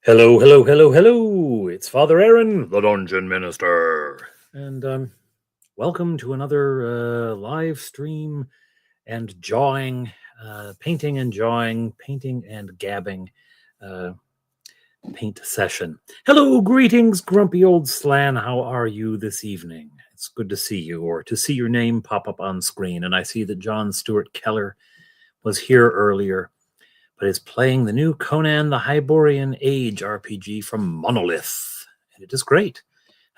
Hello, hello, hello, hello. It's Father Aaron, the Dungeon Minister. And welcome to another live stream and jawing, painting and jawing, painting and gabbing paint session. Hello, greetings, grumpy old Slan. How are you this evening? It's good to see you, or to see your name pop up on screen. And I see that John Stewart Keller was here earlier, but is playing the new Conan the Hyborian Age RPG from Monolith. And it is great.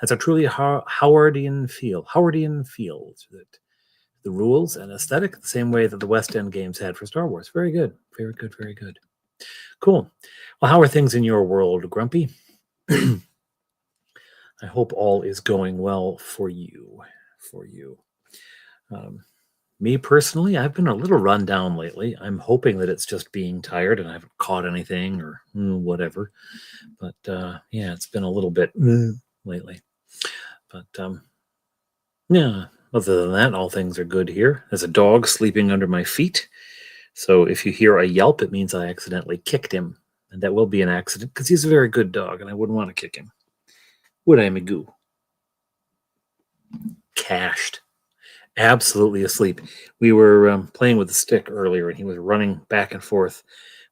Has a truly Howardian feel. That the rules and aesthetic the same way that the West End games had for Star Wars. Very good. Very good. Very good. Cool. Well, how are things in your world, Grumpy? I hope all is going well for you. Me personally, I've been a little run down lately. I'm hoping that it's just being tired and I haven't caught anything or whatever. But yeah, it's been a little bit lately. But yeah, other than that, all things are good here. There's a dog sleeping under my feet. So if you hear a yelp, it means I accidentally kicked him. And that will be an accident because he's a very good dog and I wouldn't want to kick him. Would I, Magoo? Cached. Absolutely asleep. We were playing with the stick earlier and he was running back and forth,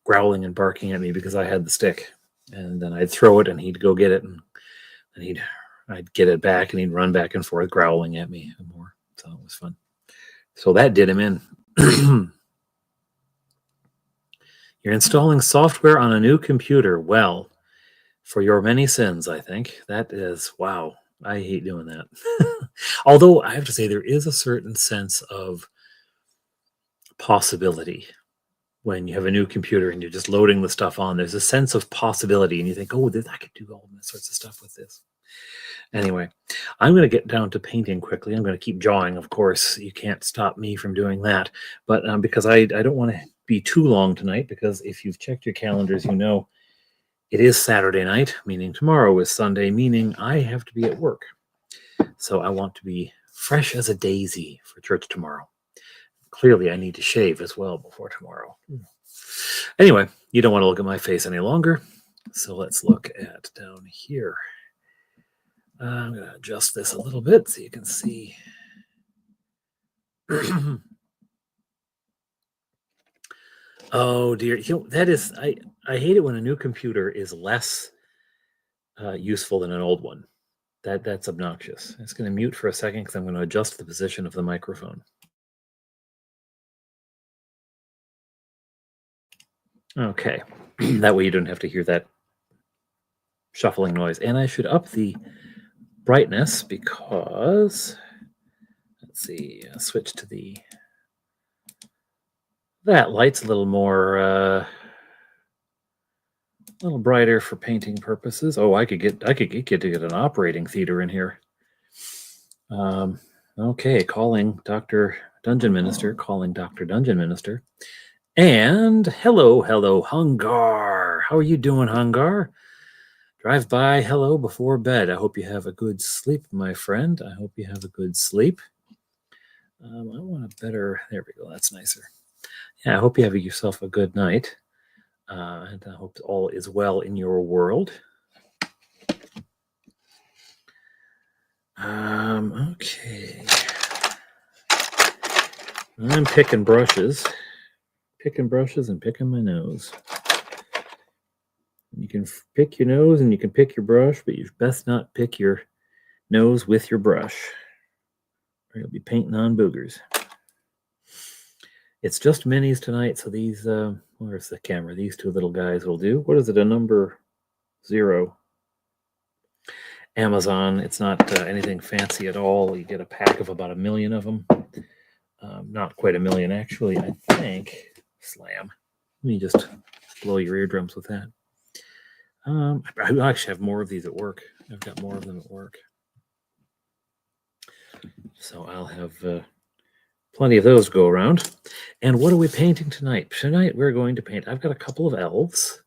growling and barking at me because I had the stick. And then I'd throw it and he'd go get it and I'd get it back and he'd run back and forth, growling at me more. So it was fun. So that did him in. You're installing software on a new computer. Well, for your many sins, I think. That is, wow. I hate doing that. Although I have to say there is a certain sense of possibility when you have a new computer and you're just loading the stuff on. There's a sense of possibility and you think, oh, I could do all this sorts of stuff with this. Anyway, I'm going to get down to painting quickly. I'm going to keep drawing, of course. You can't stop me from doing that. But because I don't want to be too long tonight, because if you've checked your calendars, you know it is Saturday night, meaning tomorrow is Sunday, meaning I have to be at work. So I want to be fresh as a daisy for church tomorrow. Clearly, I need to shave as well before tomorrow. Anyway, you don't want to look at my face any longer. So let's look at down here. I'm going to adjust this a little bit so you can see. Oh dear, that is, I hate it when a new computer is less useful than an old one. That's obnoxious. It's going to mute for a second because I'm going to adjust the position of the microphone. Okay, that way you don't have to hear that shuffling noise. And I should up the brightness because, let's see, switch to that light's a little more, a little brighter for painting purposes. Oh, I could get to get an operating theater in here. Okay, calling Dr. Dungeon Minister, And hello, Hungar. How are you doing, Hungar? Drive by, hello, before bed. I hope you have a good sleep, my friend. I hope you have a good sleep. I want a better, there we go, that's nicer. Yeah, I hope you have yourself a good night. And I hope all is well in your world. Okay. I'm picking brushes and picking my nose. You can pick your nose and you can pick your brush, but you best not pick your nose with your brush, or you'll be painting on boogers. It's just minis tonight, so these, where's the camera? These two little guys will do. What is it, a number 0? Amazon. It's not anything fancy at all. You get a pack of about 1 million of them. Not quite 1 million, actually, I think. Slam. Let me just blow your eardrums with that. I actually have more of these at work. I've got more of them at work. So I'll have plenty of those go around. And what are we painting tonight? Tonight we're going to paint, I've got a couple of elves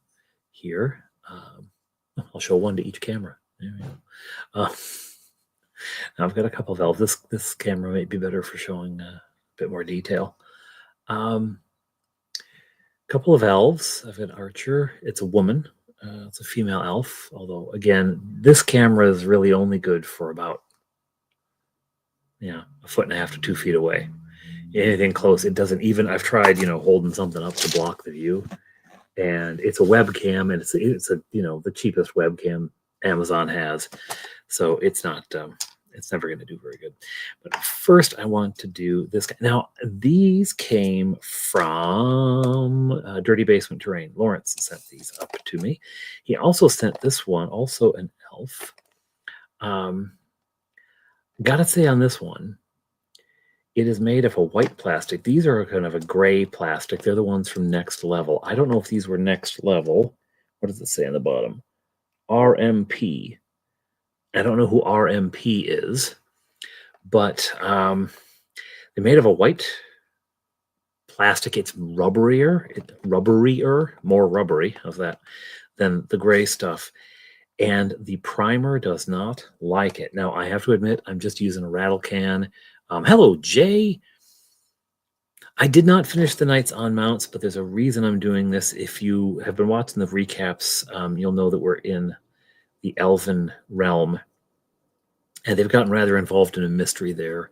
here. I'll show one to each camera. There we go. I've got a couple of elves. This camera might be better for showing a bit more detail. Couple of elves. I've got Archer. It's a woman. It's a female elf, although again, this camera is really only good for about, yeah, 1.5 to 2 feet away. Anything close, it doesn't even. I've tried, holding something up to block the view, and it's a webcam, and it's a the cheapest webcam Amazon has, so it's not. It's never going to do very good. But first, I want to do this guy. Now, these came from Dirty Basement Terrain. Lawrence sent these up to me. He also sent this one, also an elf. Gotta say on this one, it is made of a white plastic. These are kind of a gray plastic. They're the ones from Next Level. I don't know if these were Next Level. What does it say on the bottom? RMP. I don't know who RMP is, but they're made of a white plastic. It's rubberier, more rubbery, how's that, than the gray stuff. And the primer does not like it. Now, I have to admit, I'm just using a rattle can. Hello, Jay. I did not finish the Knights on Mounts, but there's a reason I'm doing this. If you have been watching the recaps, you'll know that we're in the Elven realm, and they've gotten rather involved in a mystery there.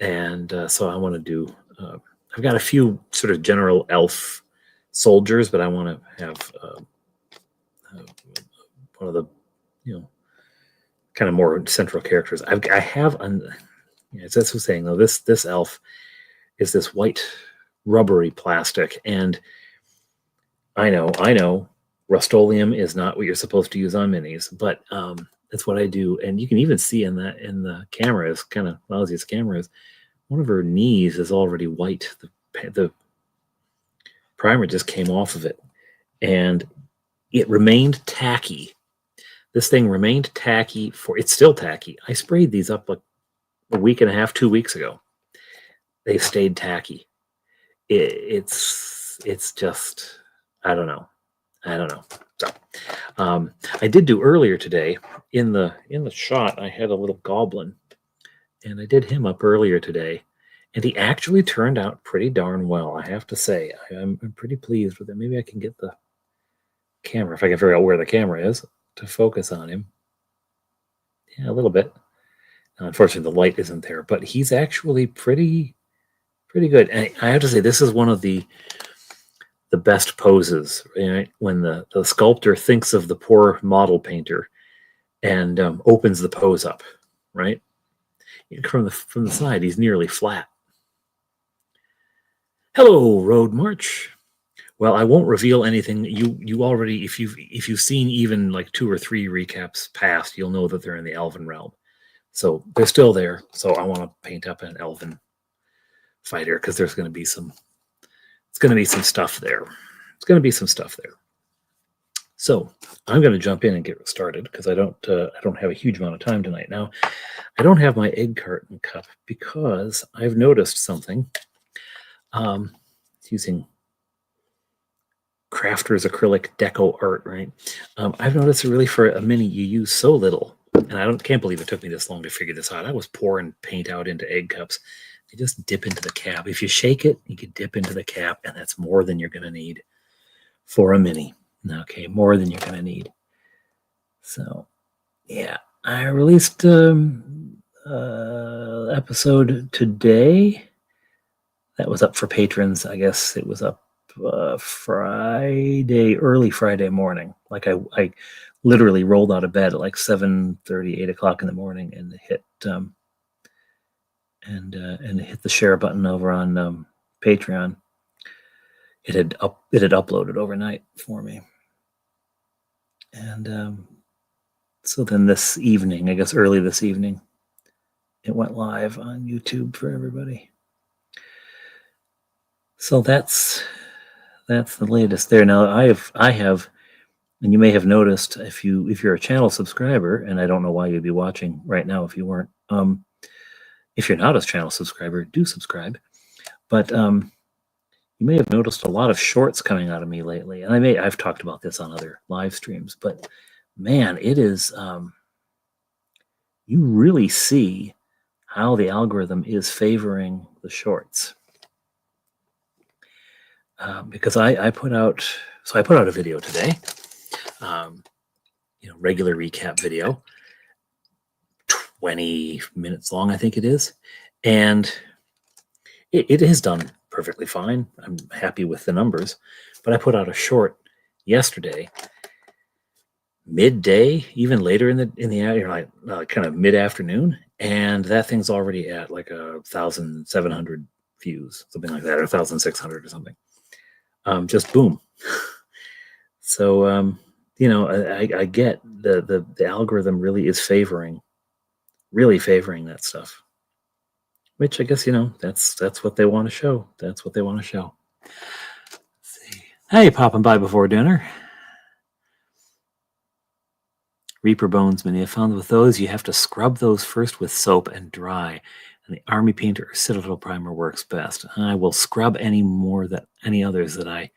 And so I want to do, I've got a few sort of general elf soldiers, but I want to have one of the, kind of more central characters. I have, as I was saying, though, this elf is this white rubbery plastic, and I know, Rust-Oleum is not what you're supposed to use on minis, but that's what I do. And you can even see in the camera, as kind of lousy as the camera is, one of her knees is already white. The primer just came off of it, and it remained tacky. This thing remained tacky it's still tacky. I sprayed these up like a week and a half, 2 weeks ago. They stayed tacky. It's just, I don't know. So, I did do earlier today in the shot. I had a little goblin, and I did him up earlier today, and he actually turned out pretty darn well. I have to say, I'm pretty pleased with it. Maybe I can get the camera, if I can figure out where the camera is, to focus on him. Yeah, a little bit. Unfortunately, the light isn't there, but he's actually pretty good. And I have to say, this is one of the best poses, right? When the sculptor thinks of the poor model painter and opens the pose up, right? From the side, he's nearly flat. Hello, Road March. Well, I won't reveal anything. You already, if you've seen even like 2 or 3 recaps past, you'll know that they're in the Elven realm. So they're still there. So I want to paint up an Elven fighter because there's going to be some. It's going to be some stuff there. So I'm going to jump in and get started because I don't have a huge amount of time tonight. Now, I don't have my egg carton cup because I've noticed something. Using Crafter's acrylic deco art, right? I've noticed that really for a mini you use so little, and I can't believe it took me this long to figure this out. I was pouring paint out into egg cups. You just dip into the cap. If you shake it, you can dip into the cap, and that's more than you're going to need for a mini. Okay, more than you're going to need. So, yeah, I released episode today. That was up for patrons. I guess it was up early Friday morning. Like I literally rolled out of bed at like 7:30, 8 o'clock in the morning, and hit and hit the share button over on Patreon. It had uploaded overnight for me, and so then this evening, I guess early this evening, it went live on YouTube for everybody. So that's the latest there. Now I have, and you may have noticed if you're a channel subscriber, and I don't know why you'd be watching right now if you weren't. If you're not a channel subscriber, do subscribe. But you may have noticed a lot of shorts coming out of me lately, and I've talked about this on other live streams. But man, it is you really see how the algorithm is favoring the shorts. Because I put out a video today regular recap video, 20 minutes long, I think it is. And it is done perfectly fine. I'm happy with the numbers. But I put out a short yesterday, midday, even later in the kind of mid-afternoon, and that thing's already at like 1,700 views, something like that, or 1,600 or something. Just boom. So I get the algorithm really is favoring that stuff, which I guess that's what they want to show. That's what they want to show. Let's see. Hey, popping by before dinner. Reaper Bones Mini. I found with those you have to scrub those first with soap and dry, and the Army Painter or Citadel Primer works best. I will scrub any others that I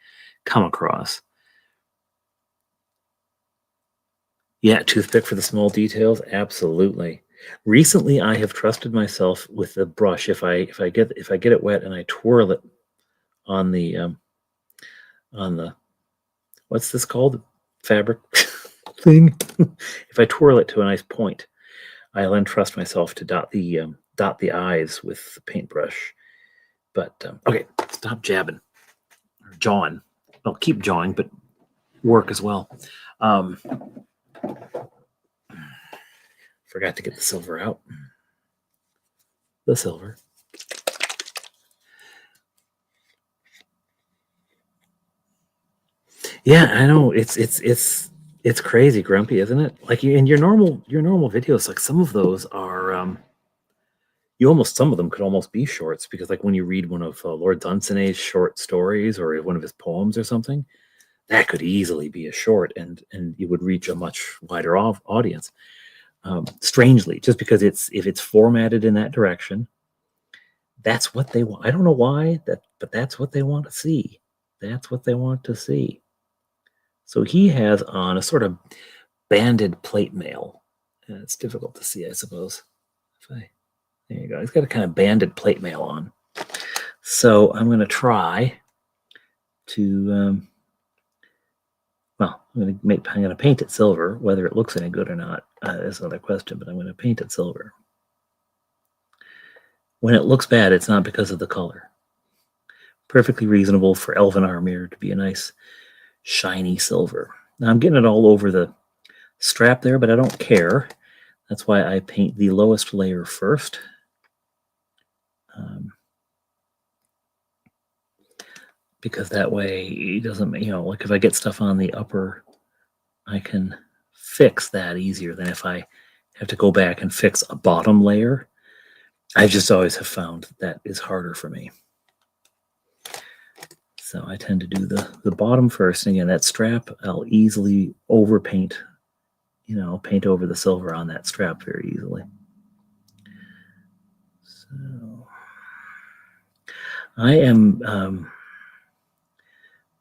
come across. Yeah, toothpick for the small details, absolutely. Recently, I have trusted myself with the brush. If I get it wet and I twirl it on the what's this called, fabric thing. If I twirl it to a nice point, I then trust myself to dot the eyes with the paintbrush. But okay, stop jabbing or jawing. Well, keep jawing, but work as well. Forgot to get the silver out. The silver. Yeah, I know. It's crazy, Grumpy, isn't it? Like in your normal videos, like some of those are some of them could almost be shorts, because like when you read one of Lord Dunsin's short stories or one of his poems or something, that could easily be a short, and you would reach a much wider audience. Strangely, just because if it's formatted in that direction, that's what they want. I don't know why but that's what they want to see. That's what they want to see. So he has on a sort of banded plate mail. It's difficult to see, I suppose. There you go. He's got a kind of banded plate mail on. So I'm going to try to. I'm going to paint it silver. Whether it looks any good or not is another question. But I'm going to paint it silver. When it looks bad, it's not because of the color. Perfectly reasonable for Elven Armor to be a nice shiny silver. Now I'm getting it all over the strap there, but I don't care. That's why I paint the lowest layer first. Because that way it doesn't, like if I get stuff on the upper, I can fix that easier than if I have to go back and fix a bottom layer. I just always have found that is harder for me. So I tend to do the bottom first. And again, that strap, I'll easily overpaint, paint over the silver on that strap very easily. So I am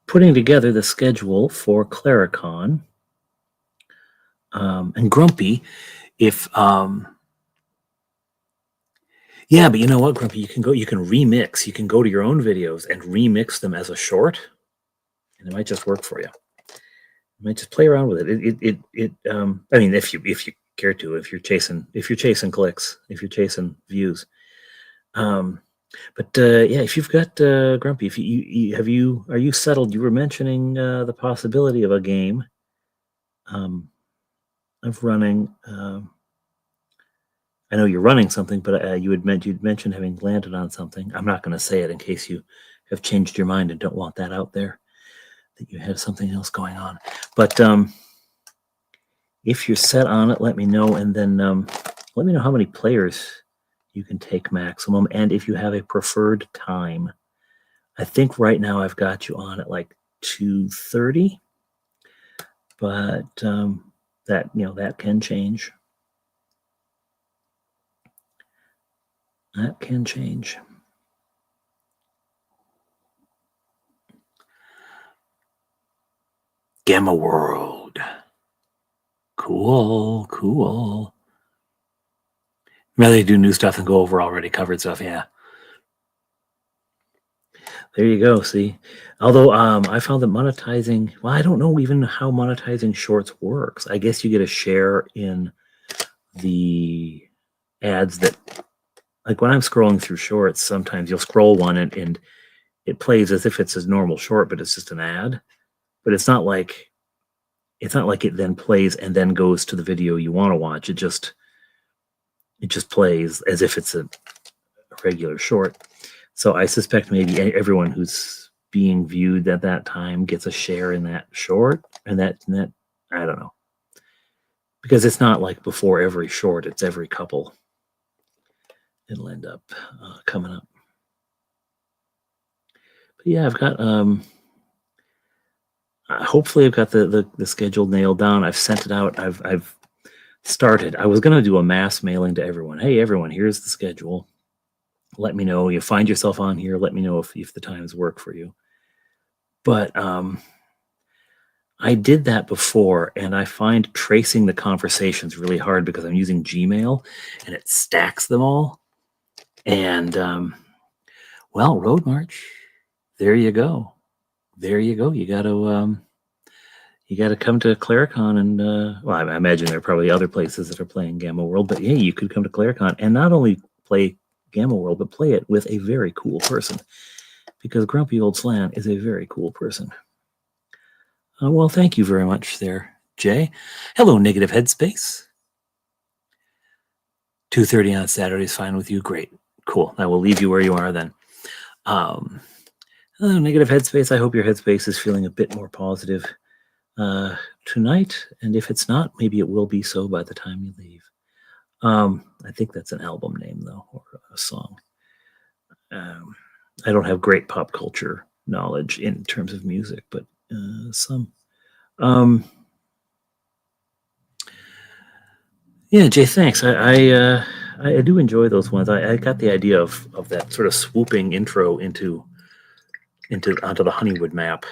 putting together the schedule for Claricon. And Grumpy, if yeah, but you know what, Grumpy, you can remix. You can go to your own videos and remix them as a short, and it might just work for you. You might just play around with it. I mean, if you care to, if you're chasing clicks, if you're chasing views. But yeah, if you've got Grumpy, if are you settled? You were mentioning the possibility of a game of running. I know you're running something, but you'd mentioned having landed on something. I'm not going to say it in case you have changed your mind and don't want that out there, that you have something else going on. But if you're set on it, let me know, and then let me know how many players you can take maximum, and if you have a preferred time. I think right now I've got you on at like 2:30, but that can change. That can change. Gamma World. Cool. Rather do new stuff and go over already covered stuff, yeah. There you go. See, although I found that monetizing. Well, I don't know even how monetizing shorts works. I guess you get a share in the ads that, like when I'm scrolling through shorts, sometimes you'll scroll one and it plays as if it's a normal short, but it's just an ad. But it's not like it then plays and then goes to the video you want to watch. It just plays as if it's a regular short. So I suspect maybe everyone who's being viewed at that time gets a share in that short, and that I don't know, because it's not like before every short; it's every couple. It'll end up coming up. But yeah, I've got hopefully I've got the schedule nailed down. I've sent it out. I've started. I was going to do a mass mailing to everyone. Hey, everyone, here's the schedule. Let me know. You find yourself on here. Let me know if the times work for you. But I did that before, and I find tracing the conversations really hard because I'm using Gmail, and it stacks them all. And well, Road March, there you go. There you go. You got to come to Claricon, and well, I imagine there are probably other places that are playing Gamma World, but hey, you could come to Claricon and not only play Gamma World, but play it with a very cool person, because Grumpy Old Slan is a very cool person. Well, thank you very much there, Jay. Hello, Negative Headspace. 2:30 on Saturday is fine with you. Great. Cool. I will leave you where you are then. Hello, Negative Headspace. I hope your headspace is feeling a bit more positive tonight. And if it's not, maybe it will be so by the time you leave. I think that's an album name, though, or a song. I don't have great pop culture knowledge in terms of music, but some. Yeah, Jay, thanks. I do enjoy those ones. I got the idea of that sort of swooping intro onto the Honeywood map,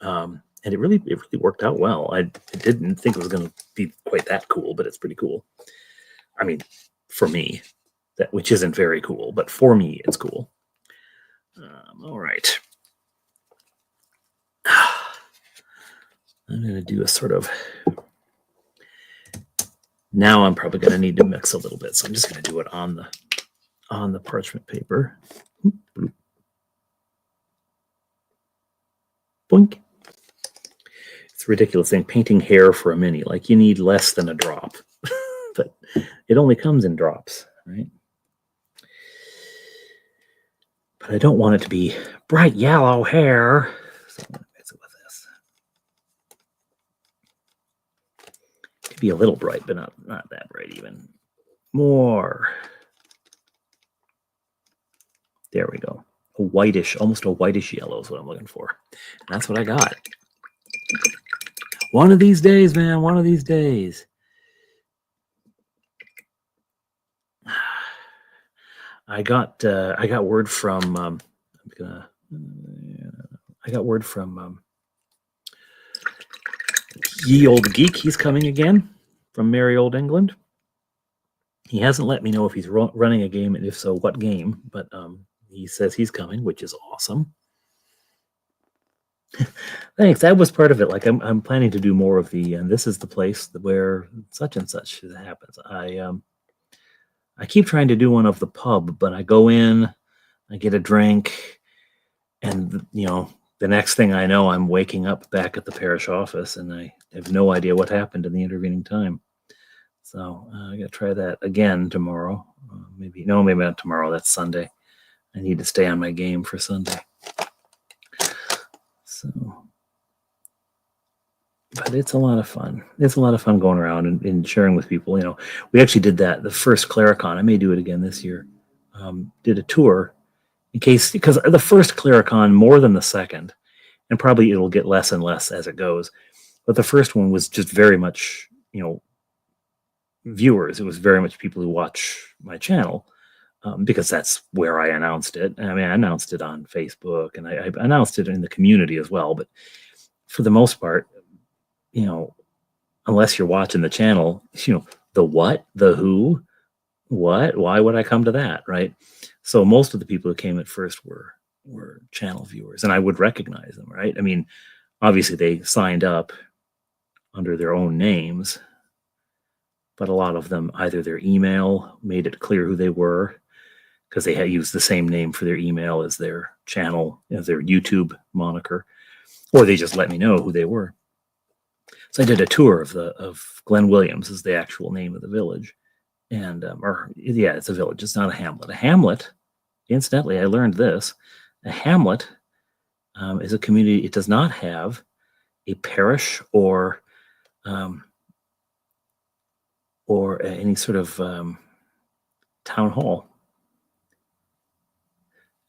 and it really worked out well. I didn't think it was going to be quite that cool, but it's pretty cool. I mean, for me, which isn't very cool, but for me, it's cool. All right. I'm going to do a sort of... Now I'm probably going to need to mix a little bit, so I'm just going to do it on the parchment paper. Boink. It's a ridiculous thing, painting hair for a mini. Like, you need less than a drop, but it only comes in drops, right? But I don't want it to be bright yellow hair, so I'm going to mix it with this. It could be a little bright, but not that bright even. More. There we go. A whitish, almost a whitish yellow is what I'm looking for. And that's what I got. One of these days, man, one of these days. I got word from Ye Old Geek. He's coming again from merry old England. He hasn't let me know if he's running a game, and if so, what game. But he says he's coming, which is awesome. Thanks. That was part of it. Like, I'm planning to do more of and this is the place where such and such happens. I keep trying to do one of the pub, but I go in, I get a drink, and the next thing I know, I'm waking up back at the parish office, and I have no idea what happened in the intervening time. So I got to try that again tomorrow. Maybe not tomorrow. That's Sunday. I need to stay on my game for Sunday. So, but it's a lot of fun. It's a lot of fun going around and sharing with people. We actually did that the first Claricon. I may do it again this year. Did a tour because the first Claricon more than the second, and probably it'll get less and less as it goes. But the first one was just very much, viewers. It was very much people who watch my channel, because that's where I announced it. I mean, I announced it on Facebook, and I announced it in the community as well. But for the most part, unless you're watching the channel, the what, the who, what, why would I come to that, right? So most of the people who came at first were were channel viewers, and I would recognize them, right? I mean, obviously they signed up under their own names, but a lot of them, either their email made it clear who they were because they had used the same name for their email as their channel, as their YouTube moniker, or they just let me know who they were. So I did a tour of Glen Williams, is the actual name of the village, and it's a village. It's not a hamlet. A hamlet, incidentally, I learned this. A hamlet is a community. It does not have a parish or any sort of town hall.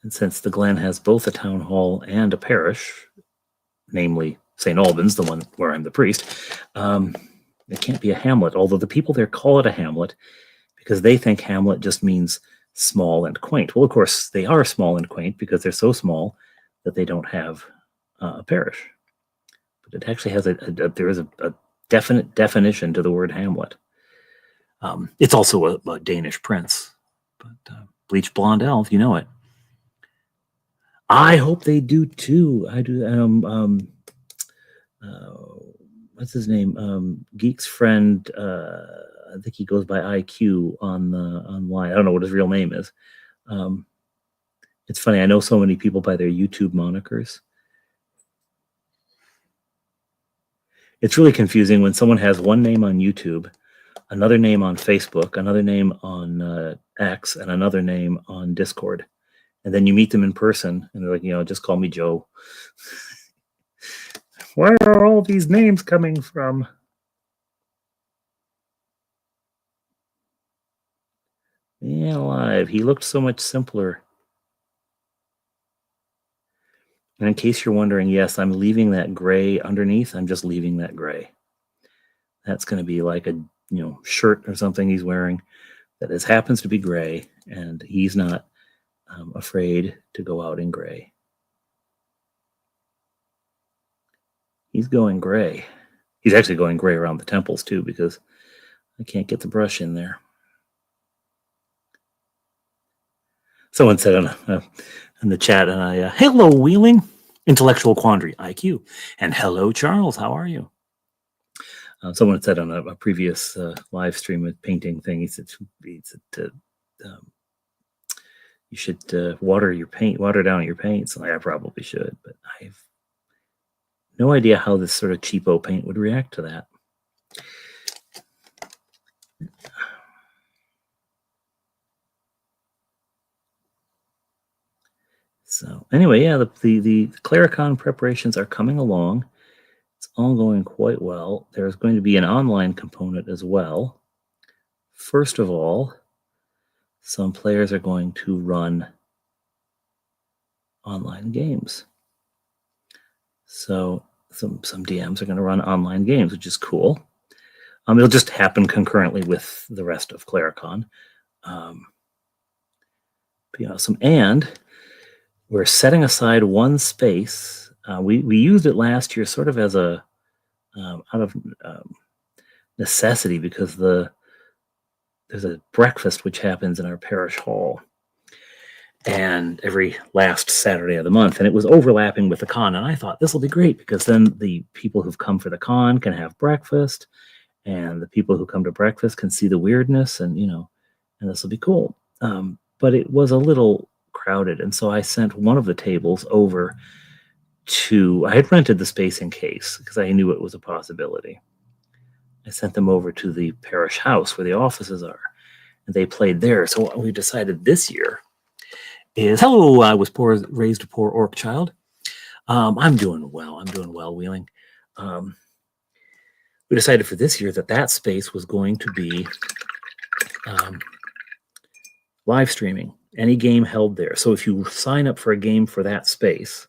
And since the Glen has both a town hall and a parish, namely St. Albans, the one where I'm the priest, it can't be a hamlet, although the people there call it a hamlet because they think hamlet just means small and quaint. Well, of course, they are small and quaint because they're so small that they don't have a parish. But it actually has there is a definite definition to the word hamlet. It's also a Danish prince, but bleach blonde elf, you know it. I hope they do too. I do. What's his name? Geek's friend. I think he goes by IQ online. I don't know what his real name is. It's funny. I know so many people by their YouTube monikers. It's really confusing when someone has one name on YouTube, another name on Facebook, another name on X, and another name on Discord. And then you meet them in person, and they're like, just call me Joe. Where are all these names coming from? Man alive, he looked so much simpler. And in case you're wondering, yes, I'm leaving that gray underneath. I'm just leaving that gray. That's going to be like a shirt or something he's wearing that happens to be gray, and he's not afraid to go out in gray. He's going gray. He's actually going gray around the temples too because I can't get the brush in there. Someone said in the chat, and hello, Wheeling, intellectual quandary, IQ, and hello, Charles, how are you? Someone said on a previous live stream with painting thing, he said you should water down your paints. I probably should, but I have no idea how this sort of cheapo paint would react to that. So anyway, yeah, the Claricon preparations are coming along. It's all going quite well. There's going to be an online component as well. First of all, some players are going to run online games. So some DMs are going to run online games, which is cool. It'll just happen concurrently with the rest of Claricon. Be awesome. And we're setting aside one space. We used it last year sort of as a out of necessity because there's a breakfast which happens in our parish hall and every last Saturday of the month, and it was overlapping with the con, and I thought this will be great because then the people who've come for the con can have breakfast, and the people who come to breakfast can see the weirdness, and and this will be cool. But it was a little crowded, and so I sent one of the tables over I had rented the space in case because I knew it was a possibility. I sent them over to the parish house where the offices are, and they played there. So what we decided this year is, hello, I was raised a poor orc child. I'm doing well, Wheeling. We decided for this year that space was going to be live streaming any game held there. So if you sign up for a game for that space,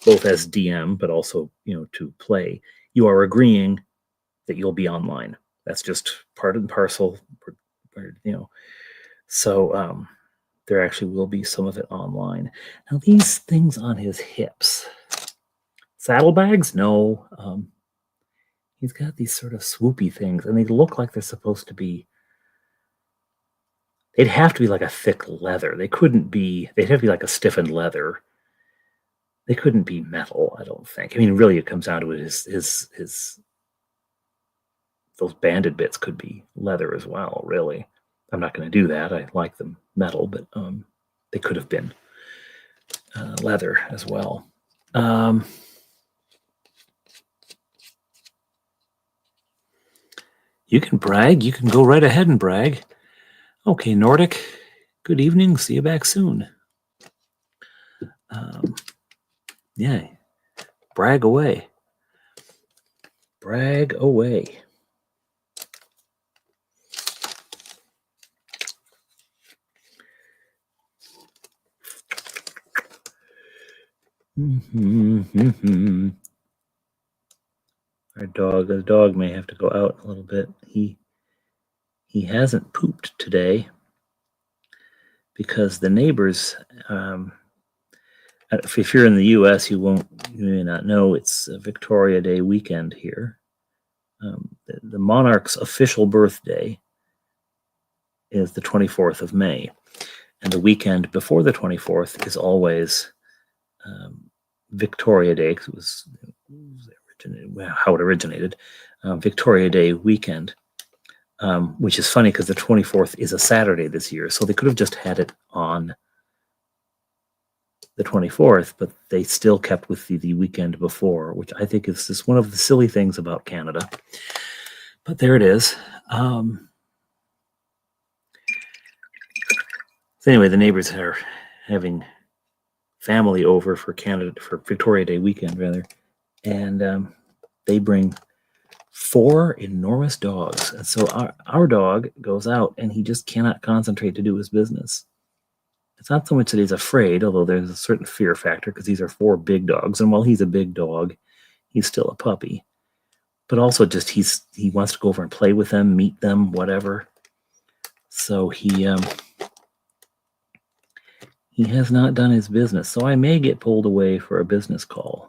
both as DM, but also, to play, you are agreeing that you'll be online. That's just part and parcel, So there actually will be some of it online. Now, these things on his hips, saddlebags? No. He's got these sort of swoopy things, and they look like they're supposed to be, they'd have to be like a thick leather. They'd have to be like a stiffened leather. They couldn't be metal, I don't think. I mean, really, it comes down to it. His those banded bits could be leather as well. Really, I'm not going to do that. I like them metal, but they could have been leather as well. You can brag. You can go right ahead and brag. Okay, Nordic. Good evening. See you back soon. Yeah, brag away. Brag away. The dog may have to go out a little bit. He hasn't pooped today because the neighbors, if you're in the U.S., you may not know, it's Victoria Day weekend here. The monarch's official birthday is the 24th of May, and the weekend before the 24th is always Victoria Day, because it was how it originated, Victoria Day weekend, which is funny because the 24th is a Saturday this year, so they could have just had it on the 24th, but they still kept with the weekend before, which I think is just one of the silly things about Canada. But there it is. So anyway, the neighbors are having family over for Victoria Day weekend, rather, and they bring 4 enormous dogs. And so our dog goes out and he just cannot concentrate to do his business. It's not so much that he's afraid, although there's a certain fear factor because these are 4 big dogs. And while he's a big dog, he's still a puppy. But also just he wants to go over and play with them, meet them, whatever. So he has not done his business. So I may get pulled away for a business call.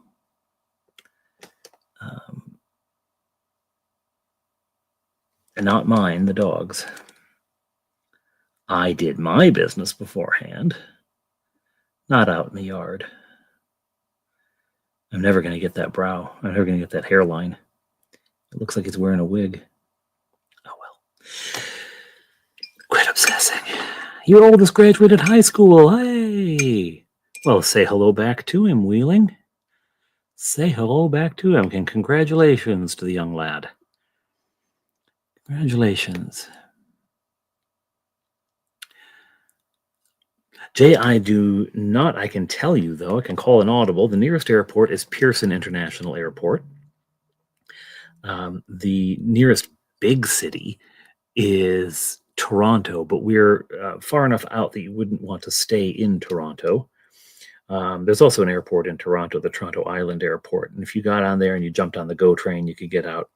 And not mine, the dog's. I did my business beforehand, not out in the yard. I'm never going to get that brow. I'm never going to get that hairline. It looks like he's wearing a wig. Oh well. Quit obsessing. Your oldest graduated high school. Hey. Well, say hello back to him, Wheeling. Say hello back to him, and congratulations to the young lad. Congratulations. Jay, I do not. I can tell you, though, I can call an audible. The nearest airport is Pearson International Airport. The nearest big city is Toronto, but we're far enough out that you wouldn't want to stay in Toronto. There's also an airport in Toronto, the Toronto Island Airport. And if you got on there and you jumped on the GO train, you could get out.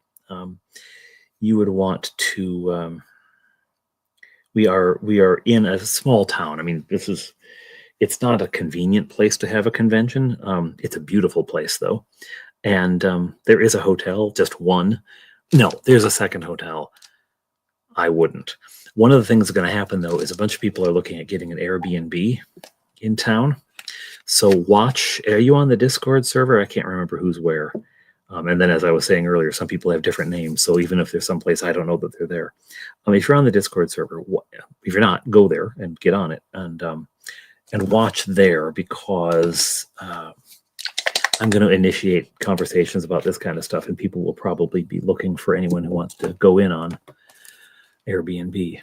You would want to... We are in a small town. I mean, it's not a convenient place to have a convention. It's a beautiful place, though. And there is a hotel, just one. No, there's a second hotel. I wouldn't. One of the things that's going to happen, though, is a bunch of people are looking at getting an Airbnb in town. So watch. Are you on the Discord server? I can't remember who's where. And then, as I was saying earlier, some people have different names. So even if there's someplace I don't know that they're there. If you're on the Discord server, if you're not, go there and get on it and watch there, because I'm going to initiate conversations about this kind of stuff, and people will probably be looking for anyone who wants to go in on Airbnb.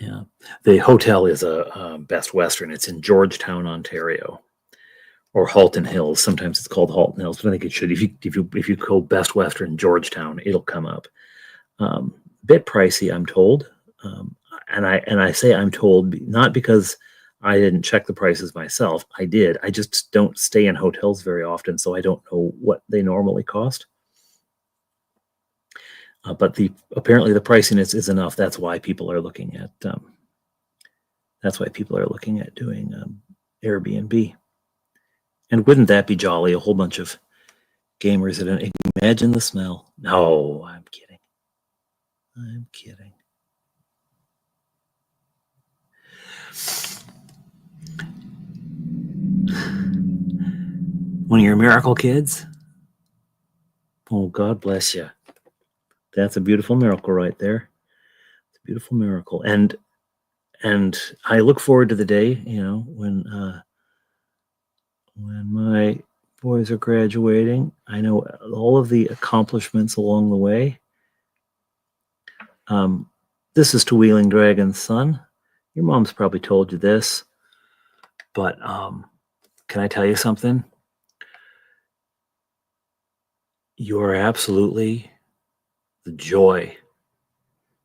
Yeah, the hotel is a Best Western. It's in Georgetown, Ontario, or Halton Hills. Sometimes it's called Halton Hills, but I think it should. If you go Best Western Georgetown, it'll come up. Bit pricey, I'm told, and I say I'm told not because I didn't check the prices myself. I did. I just don't stay in hotels very often, so I don't know what they normally cost. But apparently the priciness is enough. That's why people are looking at. That's why people are looking at doing Airbnb. And wouldn't that be jolly? A whole bunch of gamers that imagine the smell. No, I'm kidding. I'm kidding. One of your miracle kids? Oh, God bless you. That's a beautiful miracle right there. It's a beautiful miracle. And I look forward to the day, when my boys are graduating. I know all of the accomplishments along the way. This is to Wheeling Dragon's son. Your mom's probably told you this, but can I tell you something? You're absolutely the joy,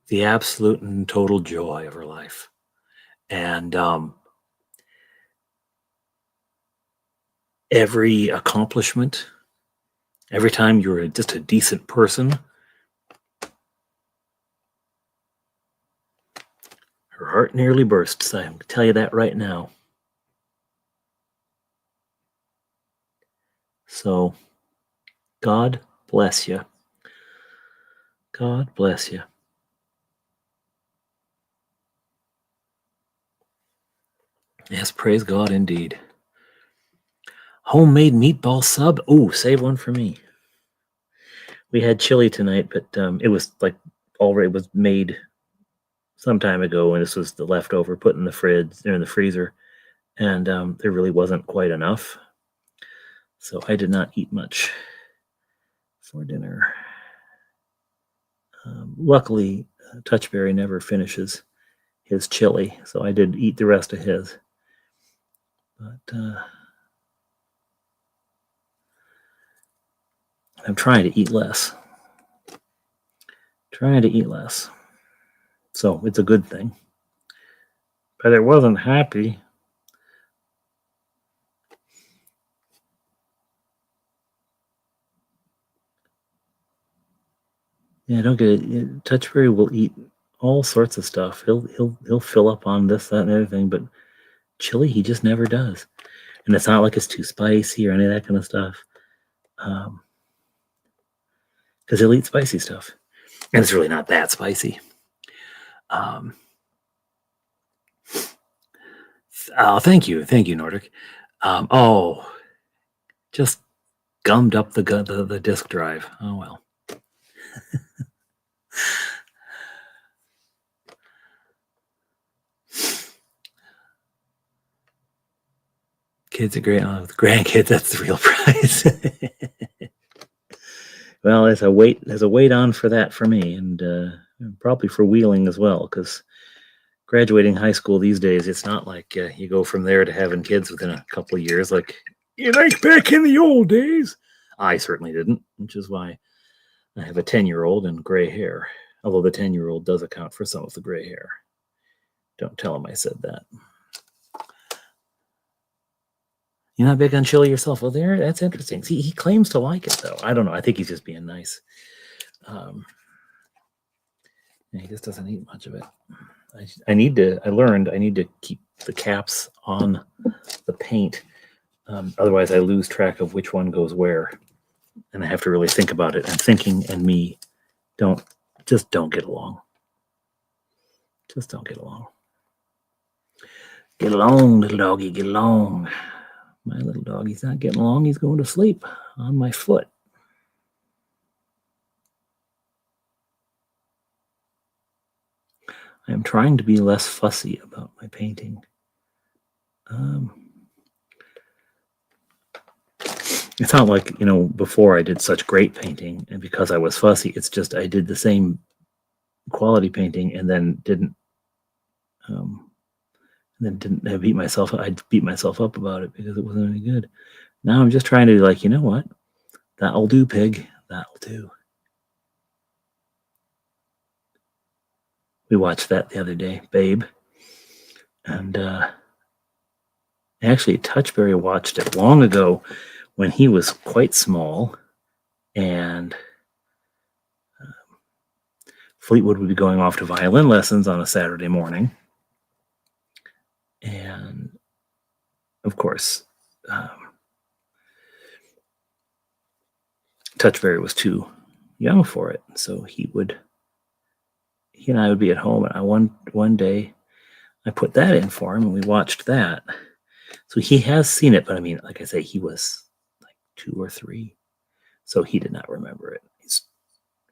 the absolute and total joy of her life. And every accomplishment, every time you're just a decent person, her heart nearly bursts. I can tell you that right now. So, God bless you. God bless you. Yes, praise God indeed. Homemade meatball sub. Oh, save one for me. We had chili tonight, but it was like already was made some time ago, and this was the leftover put in the fridge or in the freezer, and there really wasn't quite enough, so I did not eat much for dinner. Luckily, Touchberry never finishes his chili, so I did eat the rest of his. But I'm trying to eat less. So it's a good thing. But it wasn't happy. Yeah, don't get it. Touchberry will eat all sorts of stuff. He'll fill up on this, that, and everything, but chili he just never does. And it's not like it's too spicy or any of that kind of stuff. Because he'll eat spicy stuff. And it's really not that spicy. Thank you, Nordic. Just gummed up the disk drive. Oh well. Kids are great. With grandkids, that's the real prize. Well, there's a wait on for that for me, and probably for Wheeling as well, because graduating high school these days, it's not like you go from there to having kids within a couple of years, like back in the old days. I certainly didn't, which is why I have a 10-year-old and gray hair, although the 10-year-old does account for some of the gray hair. Don't tell him I said that. You're not big on chili yourself? Well, that's interesting. See, he claims to like it, though. I don't know. I think he's just being nice. He just doesn't eat much of it. I learned I need to keep the caps on the paint. Otherwise, I lose track of which one goes where. And I have to really think about it. And thinking and me don't get along. Just don't get along. Get along, little doggy, get along. My little doggy's not getting along. He's going to sleep on my foot. I am trying to be less fussy about my painting. It's not like, before I did such great painting, and because I was fussy, it's just I did the same quality painting and then didn't beat myself. I'd beat myself up about it because it wasn't any good. Now I'm just trying to you know what? That'll do, pig. That'll do. We watched that the other day, Babe. And actually, Touchberry watched it long ago when he was quite small. And Fleetwood would be going off to violin lessons on a Saturday morning. And, of course, Touchberry was too young for it. So he and I would be at home. And one day I put that in for him and we watched that. So he has seen it, but I mean, like I say, he was like 2 or 3, so he did not remember it. He's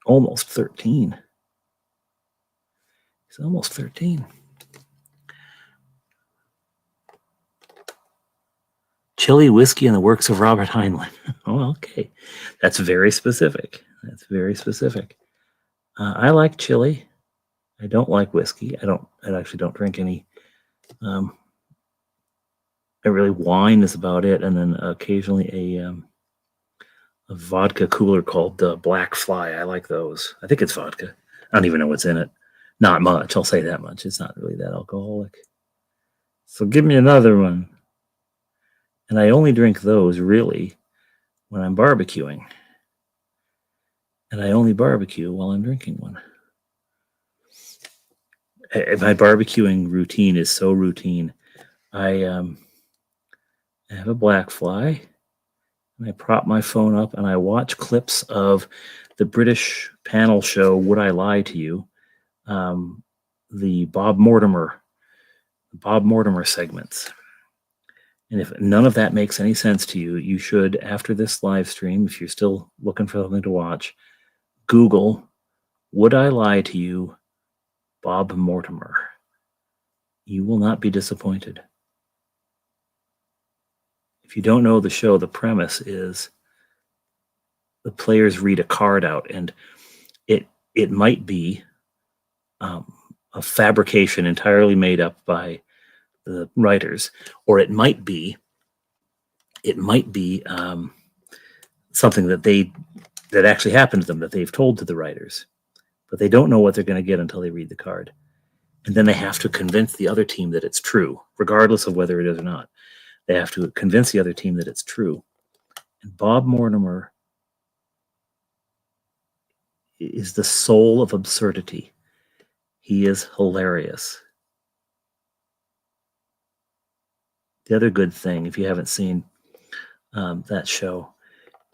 almost 13. He's almost 13. Chili, whiskey, and the works of Robert Heinlein. Oh, okay. That's very specific. That's very specific. I like chili. I don't like whiskey. I actually don't drink any. Really, wine is about it, and then occasionally a vodka cooler called Black Fly. I like those. I think it's vodka. I don't even know what's in it. Not much. I'll say that much. It's not really that alcoholic. So give me another one. And I only drink those really when I'm barbecuing. And I only barbecue while I'm drinking one. My barbecuing routine is so routine. I have a Black Fly, and I prop my phone up and I watch clips of the British panel show Would I Lie to You? The Bob Mortimer segments. And if none of that makes any sense to you, you should, after this live stream, if you're still looking for something to watch, Google Would I Lie to You? Bob Mortimer. You will not be disappointed. If you don't know the show, the premise is the players read a card out, and it might be a fabrication entirely made up by the writers, or it might be something that actually happened to them that they've told to the writers, but they don't know what they're going to get until they read the card, and then they have to convince the other team that it's true, regardless of whether it is or not. They have to convince the other team that it's true. And Bob Mortimer is the soul of absurdity. He is hilarious. The other good thing, if you haven't seen that show,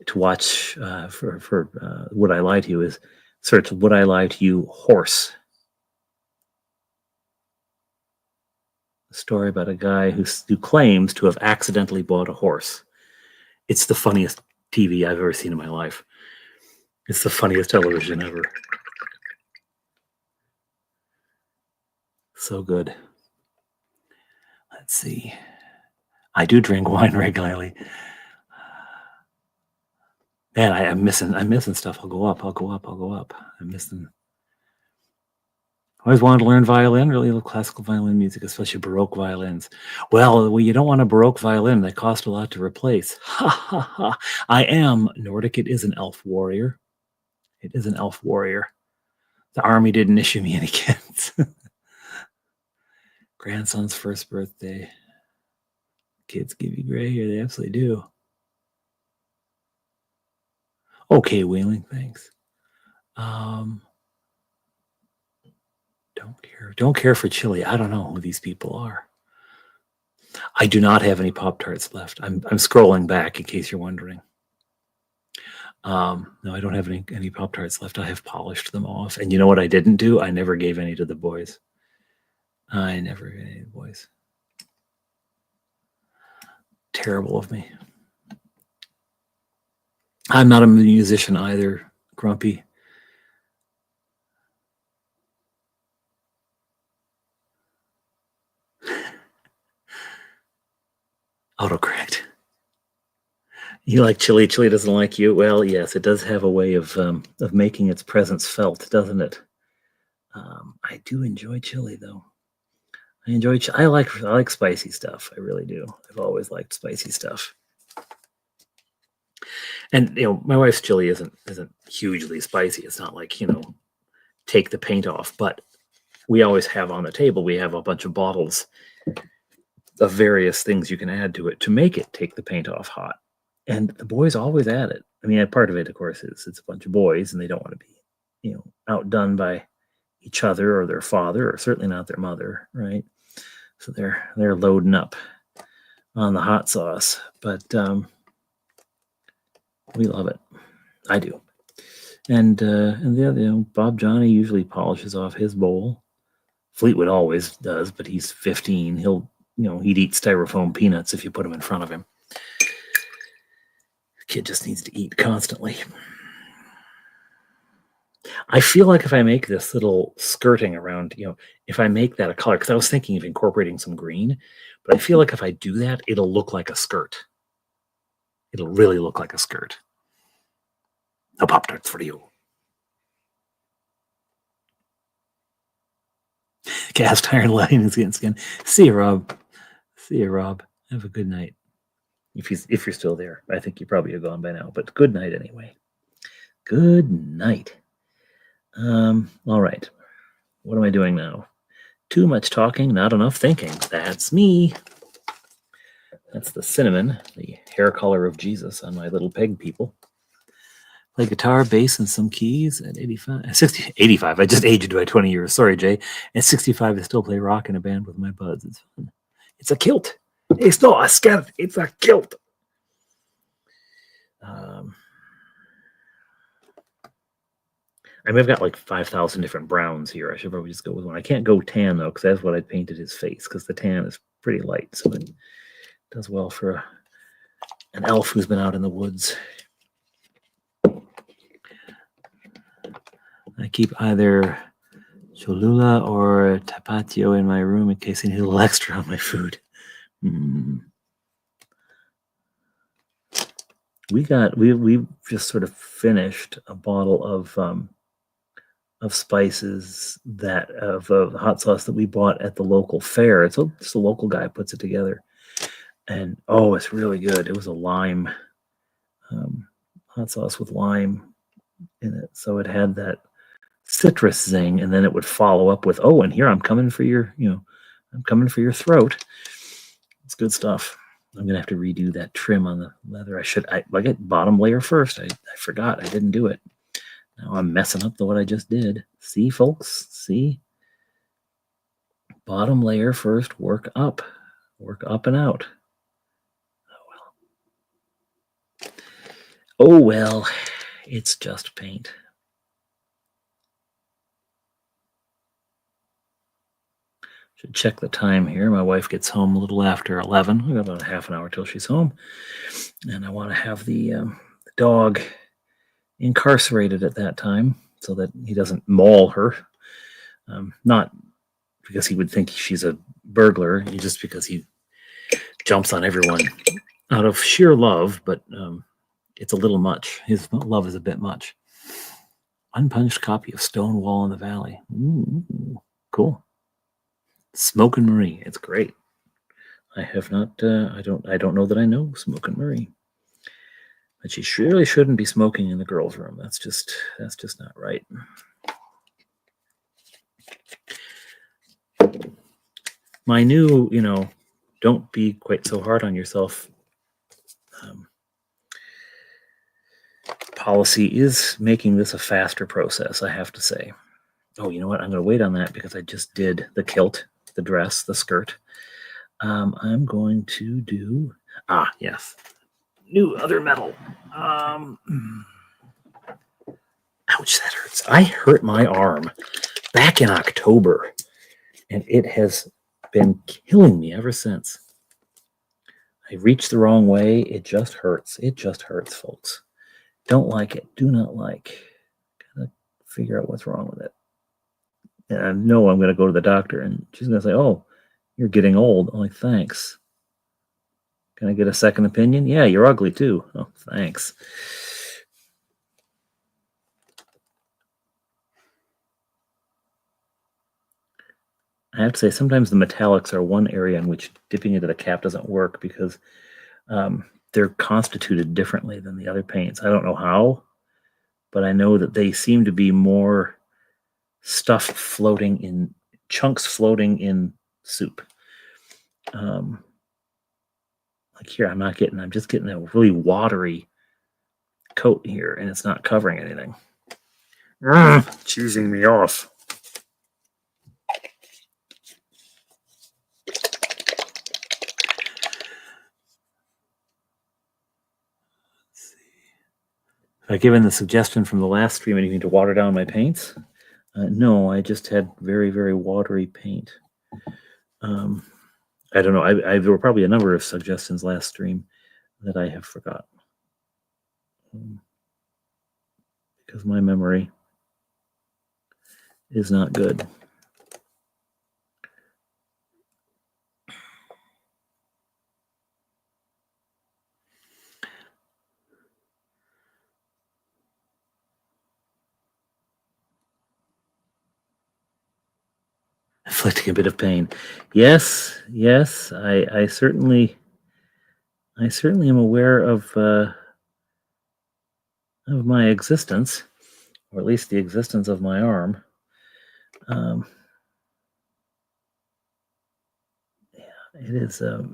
to watch for Would I Lie to You is search Would I Lie to You horse. A story about a guy who claims to have accidentally bought a horse. It's the funniest TV I've ever seen in my life. It's the funniest television ever. So good. Let's see. I do drink wine regularly. Man, I'm missing stuff. I'll go up. I'm missing. I always wanted to learn violin, really love classical violin music, especially Baroque violins. Well, you don't want a Baroque violin. They cost a lot to replace. Ha, ha, ha. I am Nordic. It is an elf warrior. The army didn't issue me any kids. Grandson's first birthday. Kids give you gray hair. They absolutely do. Okay, Wheeling, thanks. Don't care for chili. I don't know who these people are. I do not have any Pop-Tarts left. I'm scrolling back in case you're wondering. No, I don't have any Pop-Tarts left. I have polished them off. And you know what I didn't do? I never gave any to the boys. Terrible of me. I'm not a musician either, Grumpy. Autocorrect. You like chili. Chili doesn't like you. Well, yes, it does have a way of making its presence felt, doesn't it? I do enjoy chili, though. I like spicy stuff. I really do. I've always liked spicy stuff. And my wife's chili isn't hugely spicy. It's not like take the paint off. But we always have on the table. We have a bunch of bottles of various things you can add to it to make it take the paint off hot. And the boys always add it. I mean, part of it, of course, is it's a bunch of boys, and they don't want to be, outdone by each other or their father, or certainly not their mother, right? So they're loading up on the hot sauce, but we love it. I do. And the other, Bob Johnny usually polishes off his bowl. Fleetwood always does, but he's 15. He'll he'd eat styrofoam peanuts if you put them in front of him. The kid just needs to eat constantly. I feel like if I make this little skirting around, if I make that a color, because I was thinking of incorporating some green, but I feel like if I do that, it'll look like a skirt. It'll really look like a skirt. No Pop-Tarts for you. Cast iron lining is getting skin. See you, Rob. Have a good night. If you're still there. I think you probably are gone by now, but good night anyway. Good night. All right. What am I doing now? Too much talking, not enough thinking. That's me. That's the cinnamon, the hair color of Jesus on my little peg people. Play guitar, bass, and some keys at 85. I just aged by 20 years. Sorry, Jay. At 65, I still play rock in a band with my buds. It's fun. It's a kilt. It's not a skirt. It's a kilt. I mean, I've got like 5,000 different browns here. I should probably just go with one. I can't go tan, though, because that's what I painted his face, because the tan is pretty light, so it does well for an elf who's been out in the woods. I keep either Cholula or Tapatio in my room in case I need a little extra on my food. We just sort of finished a bottle of spices of hot sauce that we bought at the local fair. It's just a local guy puts it together, and it's really good. It was a lime hot sauce with lime in it, so it had that citrus zing, and then it would follow up with, and here I'm coming for your throat. It's good stuff. I'm gonna have to redo that trim on the leather. I get bottom layer first. I forgot. I didn't do it. Now I'm messing up what I just did. See, folks? See? Bottom layer first, work up and out. Oh well, it's just paint. Should check the time here. My wife gets home a little after 11. We got about a half an hour till she's home. And I want to have the dog incarcerated at that time so that he doesn't maul her. Not because he would think she's a burglar, just because he jumps on everyone out of sheer love, but it's a little much. His love is a bit much. Unpunished copy of Stonewall in the Valley. Ooh, cool. Smokin' Marie. It's great. I have not. I don't know that I know Smokin' Marie. But she surely shouldn't be smoking in the girls' room. That's just not right. My new, don't be quite so hard on yourself policy is making this a faster process, I have to say. Oh, you know what? I'm going to wait on that because I just did the kilt, the dress, the skirt. I'm going to do... yes. New other metal. Ouch, that hurts. I hurt my arm back in October, and it has been killing me ever since. I reached the wrong way. It just hurts. It just hurts, folks. Don't like it. Do not like. Gotta figure out what's wrong with it. And I know I'm going to go to the doctor, and she's going to say, "Oh, you're getting old." I'm like, "Thanks. Can I get a second opinion?" "Yeah, you're ugly too." "Oh, thanks." I have to say, sometimes the metallics are one area in which dipping into the cap doesn't work because they're constituted differently than the other paints. I don't know how, but I know that they seem to be more stuff floating in chunks floating in soup. Like here, I'm just getting a really watery coat here, and it's not covering anything. Choosing me off. Given the suggestion from the last stream anything to water down my paints? No, I just had very, very watery paint. I don't know. There were probably a number of suggestions last stream that I have forgotten because my memory is not good. Inflicting a bit of pain. Yes, I certainly am aware of my existence, or at least the existence of my arm. It is a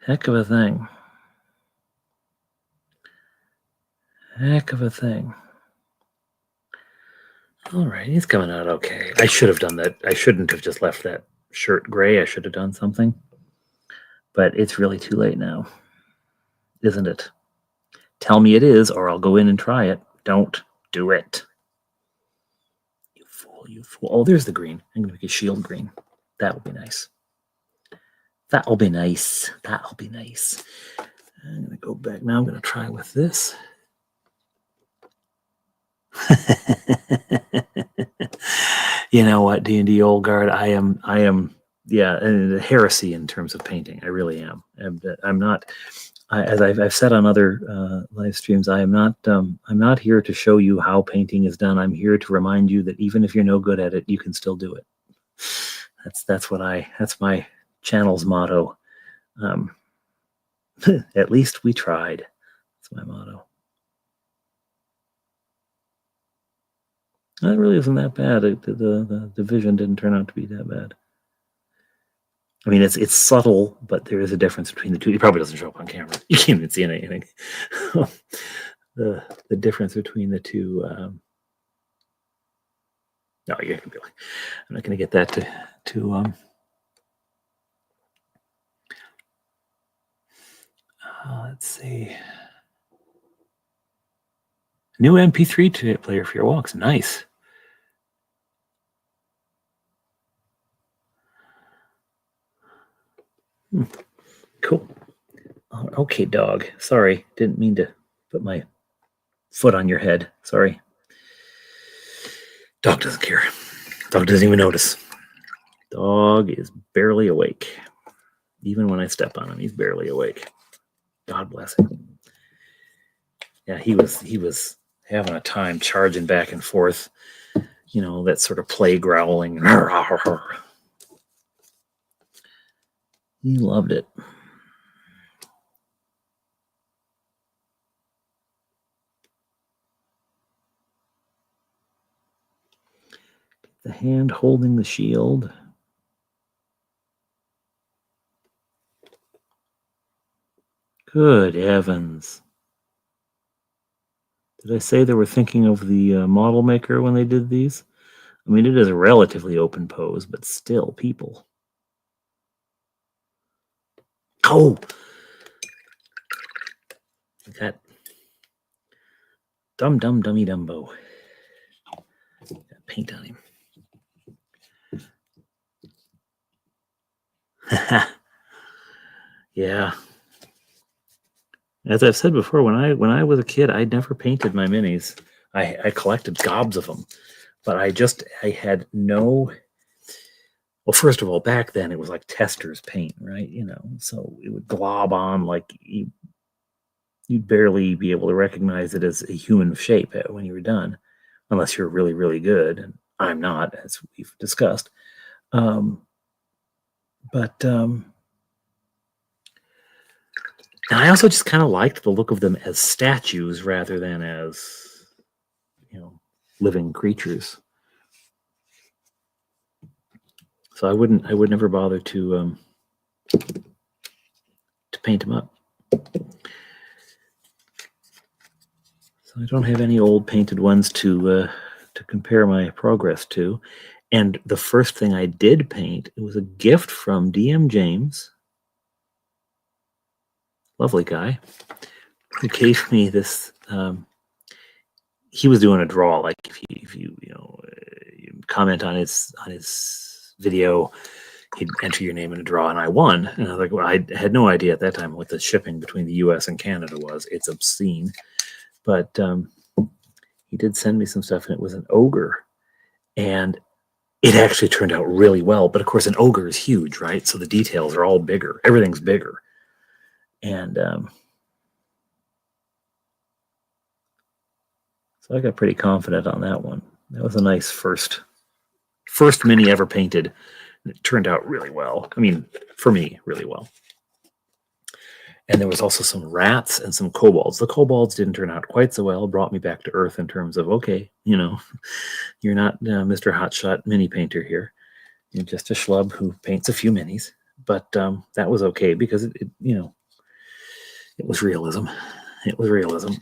heck of a thing. Heck of a thing. All right, he's coming out okay. I should have done that. I shouldn't have just left that shirt gray. I should have done something. But it's really too late now, isn't it? Tell me it is, or I'll go in and try it. Don't do it. You fool, you fool. Oh, there's the green. I'm going to make a shield green. That will be nice. That'll be nice. That'll be nice. I'm going to go back now. I'm going to try with this. You know what, D&D Old Guard, I am, yeah, a heresy in terms of painting. I really am. I'm not, as I've said on other live streams, I'm not here to show you how painting is done. I'm here to remind you that even if you're no good at it, you can still do it. That's my channel's motto. At least we tried. That's my motto. That really isn't that bad. The division didn't turn out to be that bad. I mean, it's subtle, but there is a difference between the two. It probably doesn't show up on camera. You can't even see anything. The difference between the two. No, you can be like, I'm not going to get that to let's see. New MP3 player for your walks. Nice. Cool. Okay, dog. Sorry. Didn't mean to put my foot on your head. Sorry. Dog doesn't care. Dog doesn't even notice. Dog is barely awake. Even when I step on him, he's barely awake. God bless him. Yeah, he was having a time charging back and forth. You know, that sort of play growling. He loved it. The hand holding the shield. Good heavens. Did I say they were thinking of the model maker when they did these? I mean, it is a relatively open pose, but still, people. Oh! That dummy Dumbo. Got paint on him. Yeah. As I've said before, when I was a kid, I never painted my minis. I collected gobs of them, but I had no. Well, first of all, back then it was like tester's paint, right? You know, so it would glob on like you'd barely be able to recognize it as a human shape when you were done, unless you're really, really good. And I'm not, as we've discussed. And I also just kind of liked the look of them as statues rather than as, you know, living creatures. So I would never bother to paint them up. So I don't have any old painted ones to compare my progress to. And the first thing I did paint, it was a gift from DM James, lovely guy, who gave me this. He was doing a draw, like if you comment on his video. He'd enter your name in a draw, and I won. And I was like, well, I had no idea at that time what the shipping between the U.S. and Canada was. It's obscene. But he did send me some stuff, and it was an ogre. And it actually turned out really well. But of course, an ogre is huge, right? So the details are all bigger. Everything's bigger. And so I got pretty confident on that one. That was a nice first mini ever painted. It turned out really well. I mean, for me, really well. And there was also some rats and some kobolds. The kobolds didn't turn out quite so well. Brought me back to earth in terms of, okay, you know, you're not Mr. Hotshot mini painter here. You're just a schlub who paints a few minis. But that was okay because it was realism. It was realism.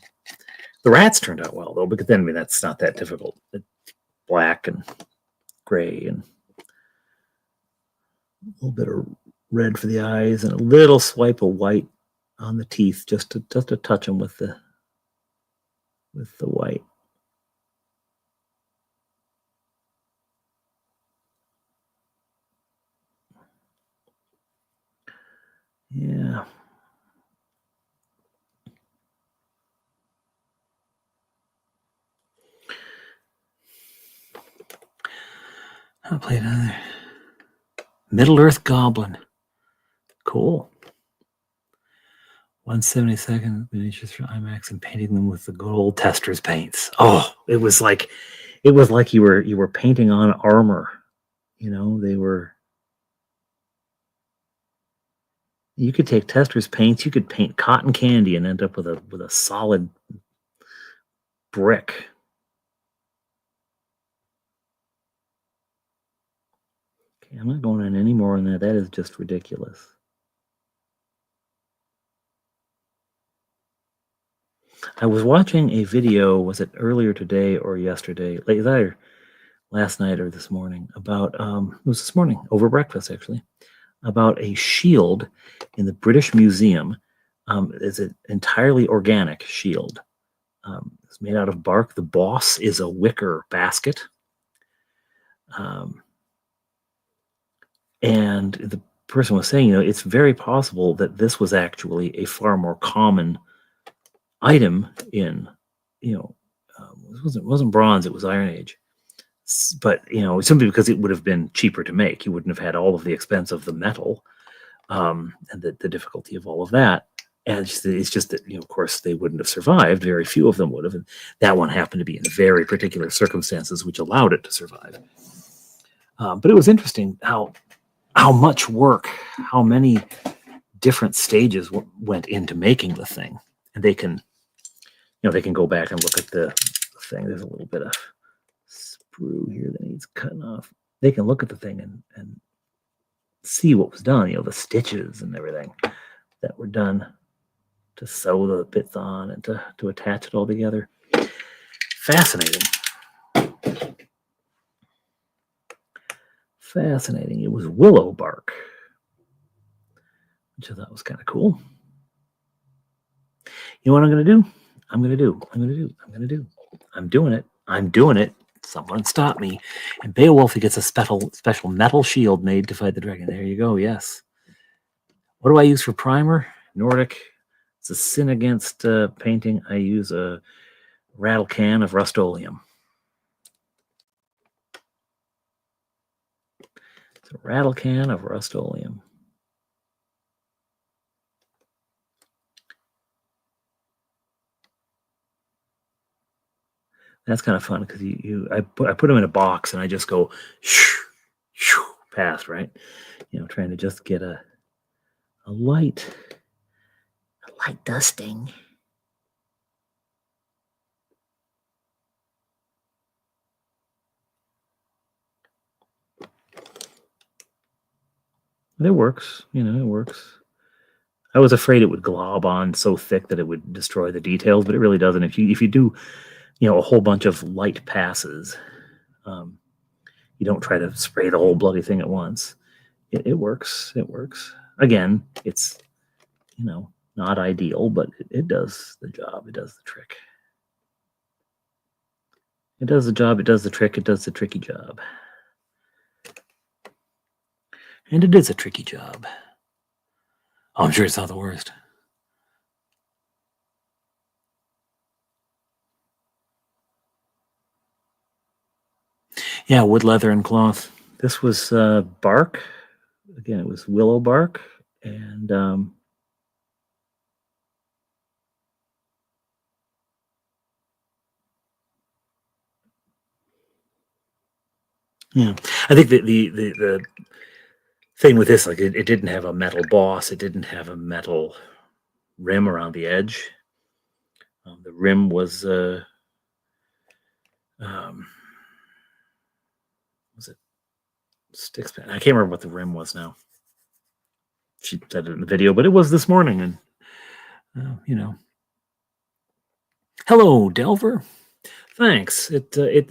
The rats turned out well though, because then I mean that's not that difficult. It's black and gray and a little bit of red for the eyes and a little swipe of white on the teeth just to touch them with the white. Yeah. I played another Middle Earth Goblin. Cool. 1/72 miniatures for IMAX and painting them with the good old Tester's paints. Oh, it was like you were painting on armor. You know, you could take Tester's paints, you could paint cotton candy and end up with a solid brick. Okay, I'm not going in any more on that. That is just ridiculous. I was watching a video, was it earlier today or yesterday? Either last night or this morning, about it was this morning over breakfast actually, about a shield in the British Museum. It's an entirely organic shield. It's made out of bark. The boss is a wicker basket. And the person was saying, you know, it's very possible that this was actually a far more common item in, you know, it wasn't bronze, it was Iron Age. But, you know, simply because it would have been cheaper to make. You wouldn't have had all of the expense of the metal and the difficulty of all of that. And it's just that, you know, of course, they wouldn't have survived. Very few of them would have. And that one happened to be in very particular circumstances which allowed it to survive. But it was interesting how much work, how many different stages went into making the thing. And they can, you know, they can go back and look at the thing. There's a little bit of sprue here that needs cutting off. They can look at the thing and see what was done, you know, the stitches and everything that were done to sew the bits on and to attach it all together. Fascinating. Fascinating. It was willow bark, which I thought was kind of cool. You know what I'm going to do? I'm doing it. Someone stop me. And Beowulf, he gets a special metal shield made to fight the dragon. There you go. Yes. What do I use for primer? Nordic. It's a sin against painting. I use a rattle can of Rust-Oleum. It's a rattle can of Rust-Oleum. That's kind of fun because I put them in a box and I just go past, right? You know, trying to just get a light dusting. It works, you know, it works. I was afraid it would glob on so thick that it would destroy the details, but it really doesn't. If you do, you know, a whole bunch of light passes, you don't try to spray the whole bloody thing at once. It works. It works. Again, it's, you know, not ideal, but it does the job. It does the trick. It does the job. It does the trick. It does the tricky job. And it is a tricky job. Oh, I'm sure it's not the worst. Yeah, wood, leather, and cloth. This was bark. Again, it was willow bark. And yeah, I think the thing with this, like it didn't have a metal boss. It didn't have a metal rim around the edge. The rim was was it sticks? I can't remember what the rim was now. She said it in the video, but it was this morning, and you know. Hello, Delver. Thanks.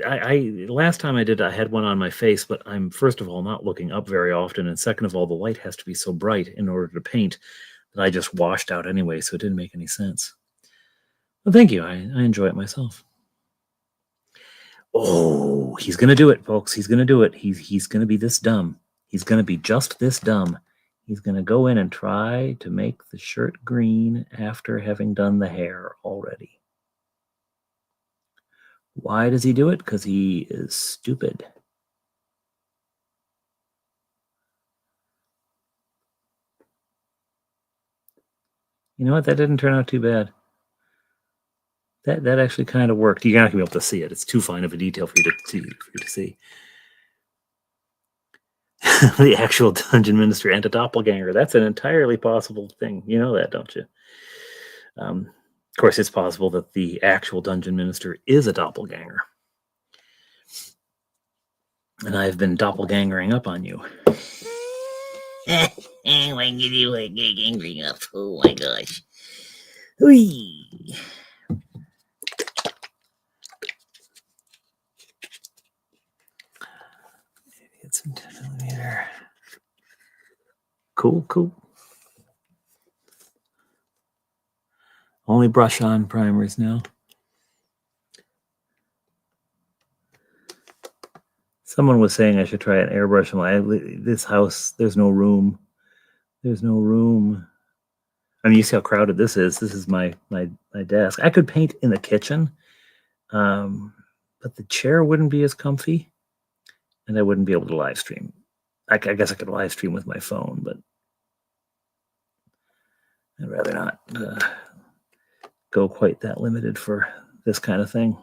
I last time I did, I had one on my face, but I'm first of all not looking up very often, and second of all, the light has to be so bright in order to paint that I just washed out anyway, so it didn't make any sense. Well, thank you. I enjoy it myself. Oh, he's gonna do it, folks. He's gonna do it. He's gonna be this dumb. He's gonna be just this dumb. He's gonna go in and try to make the shirt green after having done the hair already. Why does he do it? Because he is stupid. You know what? That didn't turn out too bad. That actually kind of worked. You're not gonna be able to see it. It's too fine of a detail for you to see. The actual dungeon minister and a doppelganger. That's an entirely possible thing. You know that, don't you? Of course, it's possible that the actual dungeon minister is a doppelganger. And I've been doppelgangering up on you. When you do it, gangering up. Oh my gosh. Whee! It's in 10mm. Cool. Only brush on primers now. Someone was saying I should try an airbrush. This house, there's no room. There's no room. I mean, you see how crowded this is. This is my desk. I could paint in the kitchen, but the chair wouldn't be as comfy, and I wouldn't be able to live stream. I guess I could live stream with my phone, but I'd rather not go quite that limited for this kind of thing.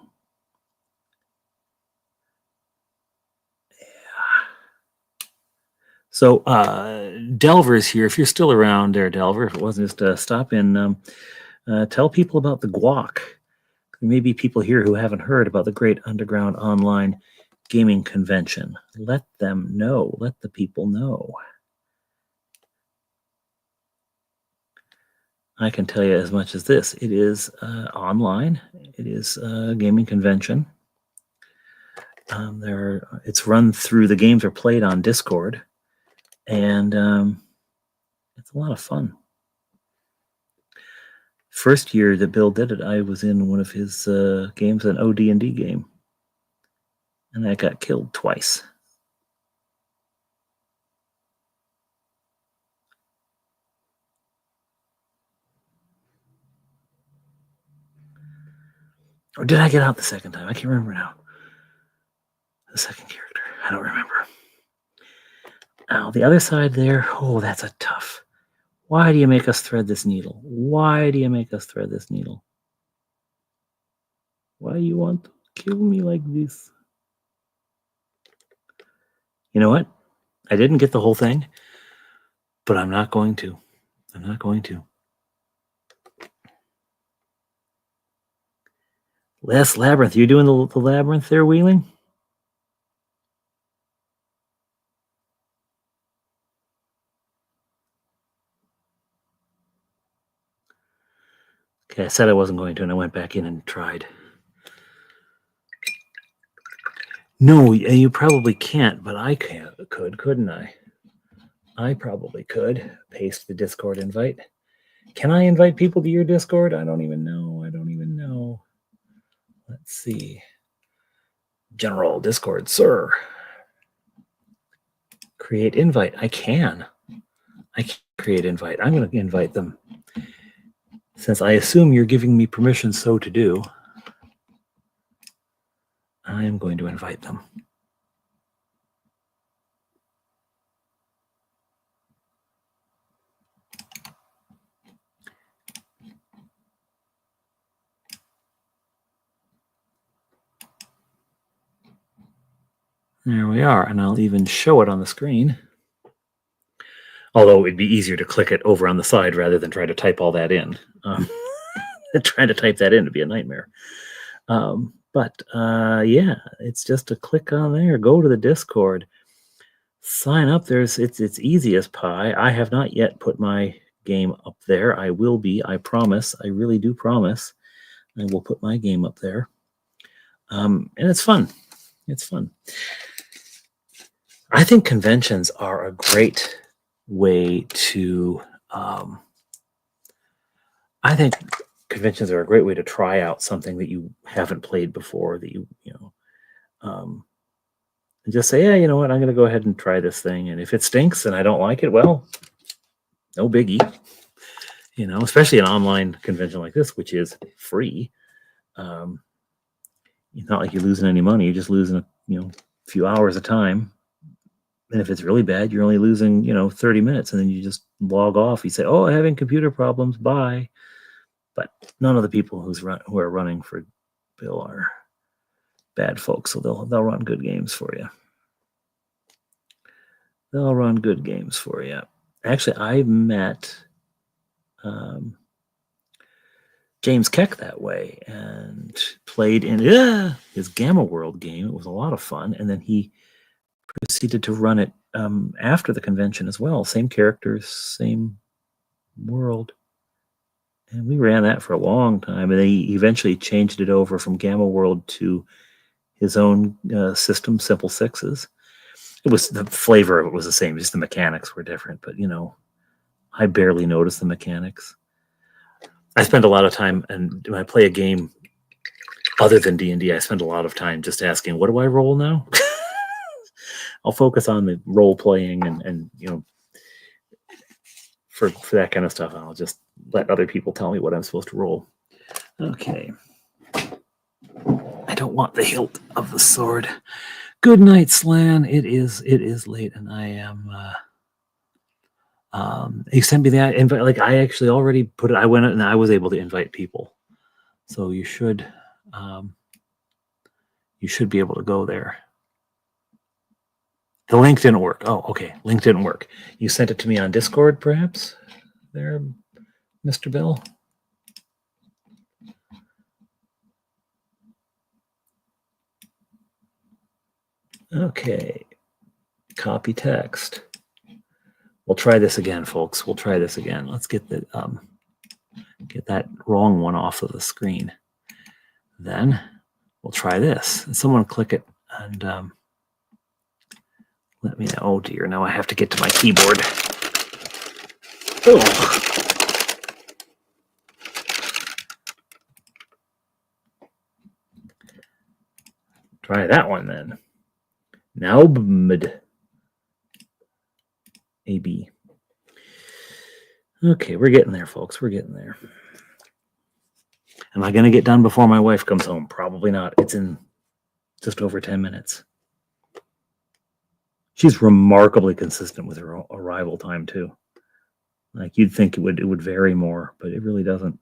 So Delver is here. If you're still around there, Delver, if it wasn't just stop in, tell people about the guac. There may be people here who haven't heard about the Great Underground Online Gaming Convention. Let them know. Let the people know. I can tell you as much as this. It is online. It is a gaming convention. It's run through, the games are played on Discord. And it's a lot of fun. First year that Bill did it, I was in one of his games, an OD&D game. And I got killed twice. Or did I get out the second time? I can't remember now. The second character. I don't remember. Now, the other side there, oh, that's a tough. Why do you make us thread this needle? Why do you make us thread this needle? Why you want to kill me like this? You know what? I didn't get the whole thing, but I'm not going to. I'm not going to. Last labyrinth. You doing the labyrinth there, Wheeling? Okay, I said I wasn't going to, and I went back in and tried. No, you probably can't, but I could, couldn't I? I probably could. Paste the Discord invite. Can I invite people to your Discord? I don't even know. Let's see. General Discord, sir. Create invite. I can create invite. I'm going to invite them. Since I assume you're giving me permission so to do, I am going to invite them. There we are, and I'll even show it on the screen. Although it'd be easier to click it over on the side rather than try to type all that in. Trying to type that in would be a nightmare. Yeah, it's just a click on there. Go to the Discord. Sign up. It's easy as pie. I have not yet put my game up there. I will be. I promise. I really do promise. I will put my game up there. And it's fun. It's fun. I think conventions are a great way to. I think conventions are a great way to try out something that you haven't played before. That and just say, yeah, you know what, I'm going to go ahead and try this thing, and if it stinks and I don't like it, well, no biggie. Especially an online convention like this, which is free. It's not like you're losing any money. You're just losing a few hours of time. And if it's really bad, you're only losing 30 minutes, and then you just log off. You say, oh, I'm having computer problems, bye. But none of the people who are running for Bill are bad folks, so they'll run good games for you. They'll run good games for you. Actually, I met James Keck that way and played in his Gamma World game. It was a lot of fun, and then he proceeded to run it after the convention as well. Same characters, same world. And we ran that for a long time, and then he eventually changed it over from Gamma World to his own system, Simple Sixes. It was the flavor of it was the same, just the mechanics were different. But I barely noticed the mechanics. I spend a lot of time, and when I play a game other than D&D, I spend a lot of time just asking, what do I roll now? I'll focus on the role playing and for that kind of stuff. I'll just let other people tell me what I'm supposed to roll. Okay. I don't want the hilt of the sword. Good night, Slan. It is late, and I am. You sent me that invite. Like, I actually already put it. I went and I was able to invite people, so you should be able to go there. The link didn't work. Oh, okay. Link didn't work. You sent it to me on Discord, perhaps? There, Mr. Bill? Okay. Copy text. We'll try this again, folks. We'll try this again. Let's get that wrong one off of the screen. Then we'll try this. And someone click it and let me know. Oh dear, now I have to get to my keyboard. Oh. Try that one then. Now mid AB. Okay, we're getting there, folks. We're getting there. Am I going to get done before my wife comes home? Probably not. It's in just over 10 minutes. She's remarkably consistent with her arrival time too. Like, you'd think it would vary more, but it really doesn't.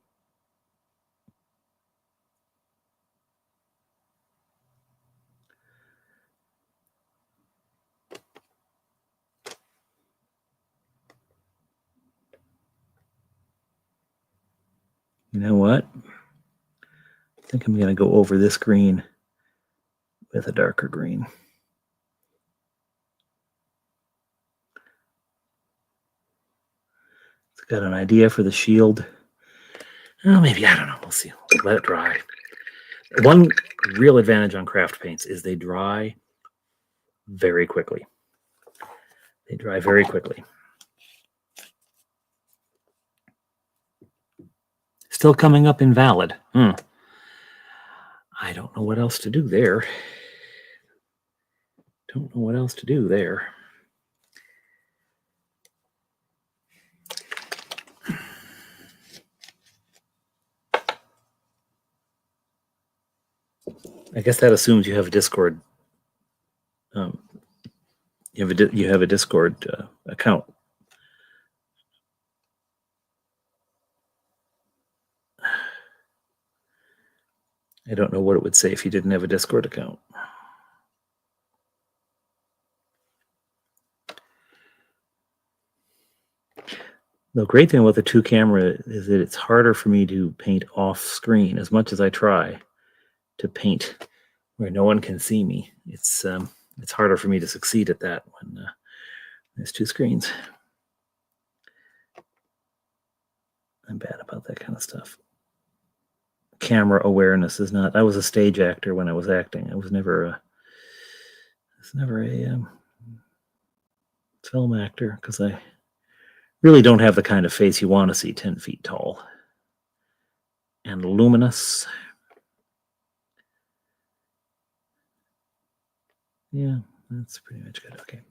You know what? I think I'm going to go over this green with a darker green. It's got an idea for the shield. Oh, maybe, I don't know. We'll see. Let it dry. One real advantage on craft paints is they dry very quickly. They dry very quickly. Still coming up invalid. I don't know what else to do there. Don't know what else to do there. I guess that assumes you have a Discord. You have a Discord account. I don't know what it would say if you didn't have a Discord account. The great thing about the 2 camera is that it's harder for me to paint off screen. As much as I try to paint where no one can see me, it's harder for me to succeed at that when there's 2 screens. I'm bad about that kind of stuff. Camera awareness is not. I was a stage actor when I was acting. I was never a film actor because I really don't have the kind of face you want to see 10 feet tall and luminous. Yeah, that's pretty much good. Okay.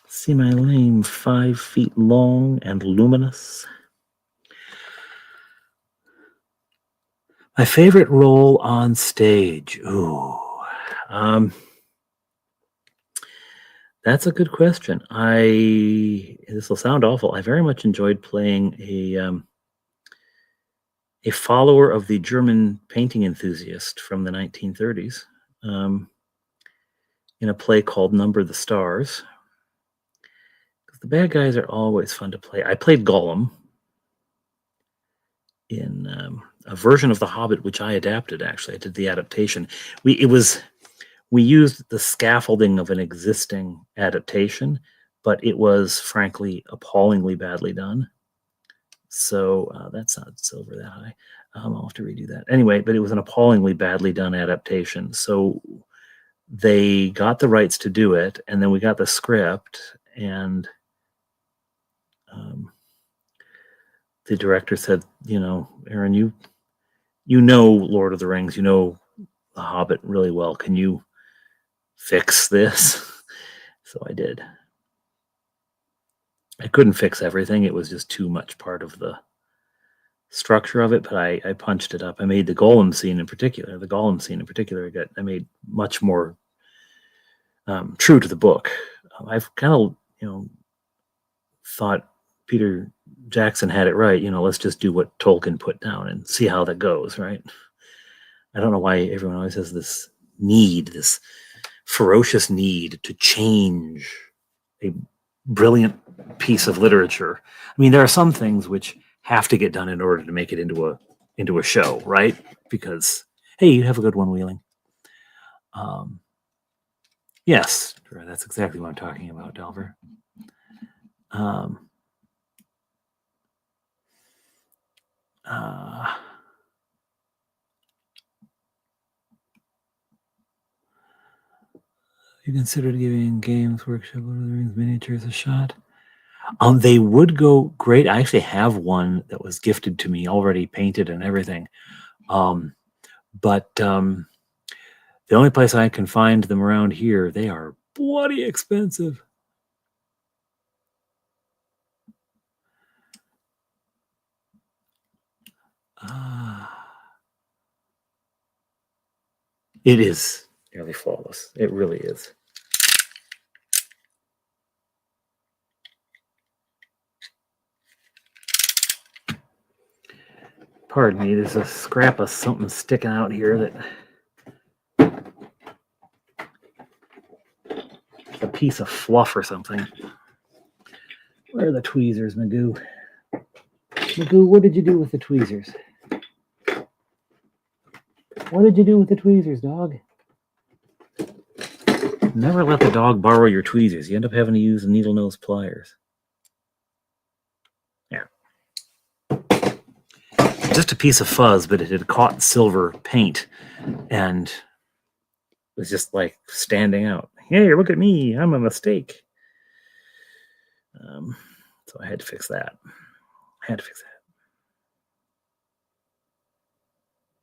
See my lame 5 feet long and luminous. My favorite role on stage. Ooh. That's a good question. This will sound awful. I very much enjoyed playing a follower of the German painting enthusiast from the 1930s in a play called Number the Stars. The bad guys are always fun to play. I played Gollum in a version of The Hobbit, which I adapted. Actually, I did the adaptation. We used the scaffolding of an existing adaptation, but it was frankly appallingly badly done. So that's not silver that high. I'll have to redo that. Anyway, but it was an appallingly badly done adaptation. So they got the rights to do it, and then we got the script, and the director said, Aaron, you know Lord of the Rings, you know The Hobbit really well. Can you fix this? So I did. I couldn't fix everything. It was just too much part of the structure of it, but I punched it up. I made the Gollum scene in particular. I made much more true to the book. I've kind of, thought Peter Jackson had it right. Let's just do what Tolkien put down and see how that goes, right? I don't know why everyone always has this ferocious need to change a brilliant piece of literature. I mean, there are some things which have to get done in order to make it into a show, right? Because, hey, you have a good one, Wheeling. Yes, that's exactly what I'm talking about, Delver. You considered giving Games Workshop Lord of the Rings miniatures a shot? They would go great. I actually have one that was gifted to me, already painted and everything. But the only place I can find them around here, they are bloody expensive. It is nearly flawless. It really is. Pardon me, there's a scrap of something sticking out here that a piece of fluff or something. Where are the tweezers, Magoo? Magoo, what did you do with the tweezers? What did you do with the tweezers, dog? Never let the dog borrow your tweezers. You end up having to use needle nose pliers. Yeah. Just a piece of fuzz, but it had caught silver paint and was just like standing out. Hey, look at me. I'm a mistake. So I had to fix that.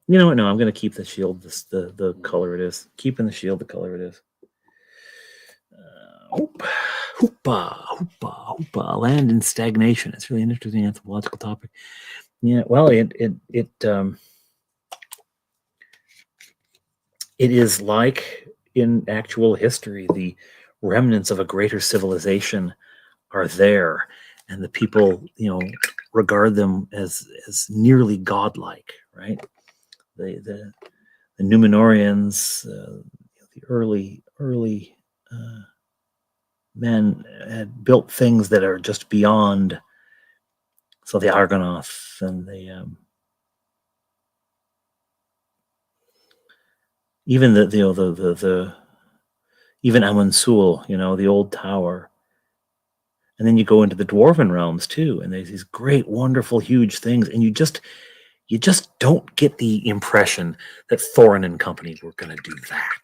You know what? No, I'm going to keep the shield the color it is. Keeping the shield the color it is. Hoopa, hoopa, hoopa. Land in stagnation. It's really an interesting anthropological topic. Yeah, well, it is like in actual history, the remnants of a greater civilization are there, and the people, regard them as nearly godlike, right? The Numenorians, the early men had built things that are just beyond. So the Argonauts and the even the even Amun-Sul, the old tower. And then you go into the dwarven realms too, and there's these great, wonderful, huge things, and you just don't get the impression that Thorin and company were going to do that.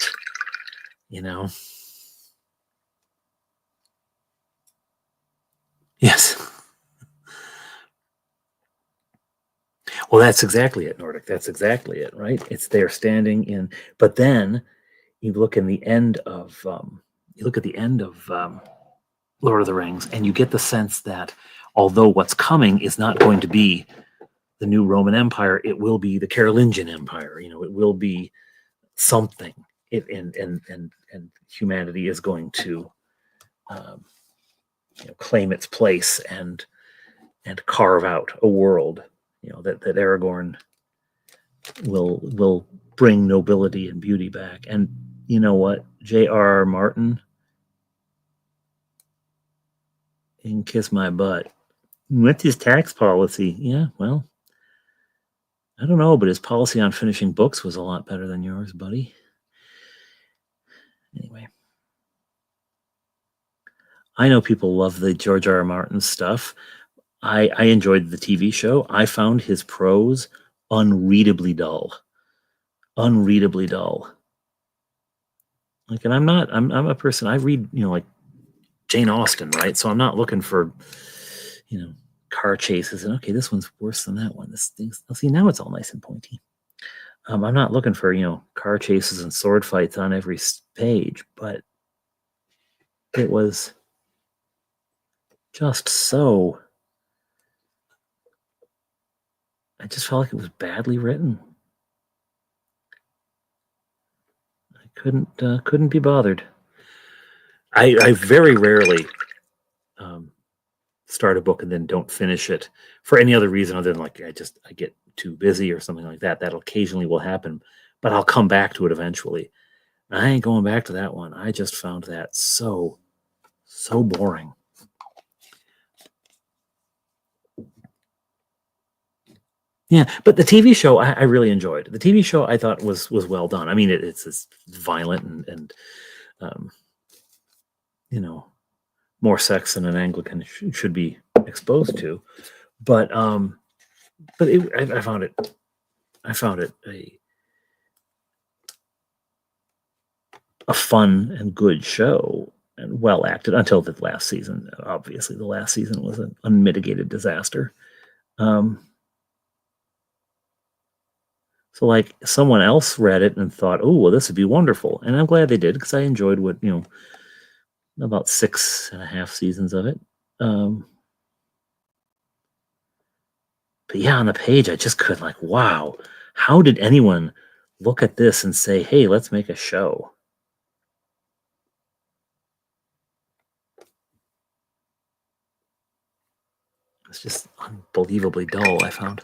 Yes. Well, that's exactly it, Nordic. That's exactly it, right? It's they're standing in, but then you look at the end of Lord of the Rings, and you get the sense that although what's coming is not going to be the new Roman Empire, it will be the Carolingian Empire. It will be something. And humanity is going to claim its place and carve out a world. That Aragorn will bring nobility and beauty back. And you know what, J.R.R. Martin, he can kiss my butt. What's his tax policy? Yeah, well, I don't know, but his policy on finishing books was a lot better than yours, buddy. Anyway, I know people love the George R.R. Martin stuff. I enjoyed the TV show. I found his prose unreadably dull. Unreadably dull. Like, and I'm a person, I read, like Jane Austen, right? So I'm not looking for, car chases and okay, this one's worse than that one. This thing's, see, now it's all nice and pointy. I'm not looking for, car chases and sword fights on every page, but it was just so, I just felt like it was badly written. I couldn't be bothered. I very rarely start a book and then don't finish it for any other reason other than like I get too busy or something like that. That occasionally will happen, but I'll come back to it eventually. I ain't going back to that one. I just found that so boring. Yeah, but the TV show I really enjoyed. The TV show I thought was well done. I mean, it's violent and more sex than an Anglican should be exposed to, but I found it a fun and good show and well acted until the last season. Obviously, the last season was an unmitigated disaster. So like someone else read it and thought, oh, well, this would be wonderful. And I'm glad they did because I enjoyed about 6.5 seasons of it. But yeah, on the page, I just could wow, how did anyone look at this and say, hey, let's make a show? It's just unbelievably dull, I found.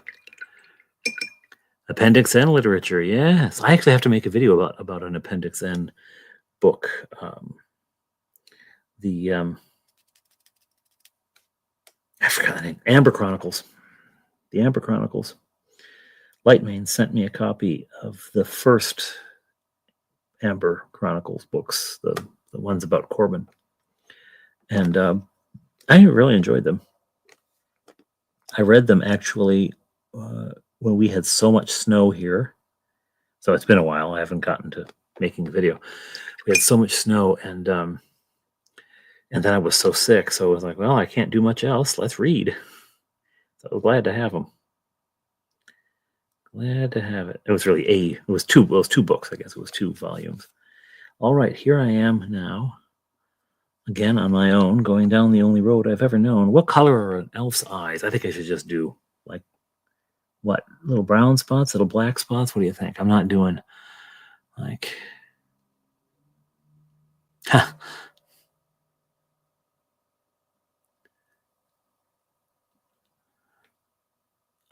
Appendix N literature, yes. I actually have to make a video about an Appendix N book. I forgot the name. Amber Chronicles. The Amber Chronicles. Lightmane sent me a copy of the first Amber Chronicles books, the ones about Corbin. And I really enjoyed them. I read them actually when we had so much snow here. So it's been a while. I haven't gotten to making a video. We had so much snow, and then I was so sick. So I was like, well, I can't do much else. Let's read. So I was glad to have them. Glad to have it. It was really it was two books, I guess. It was 2 volumes. All right, here I am now, again on my own, going down the only road I've ever known. What color are an elf's eyes? I think I should just do, like, what? Little brown spots, little black spots? What do you think? I'm not doing, like...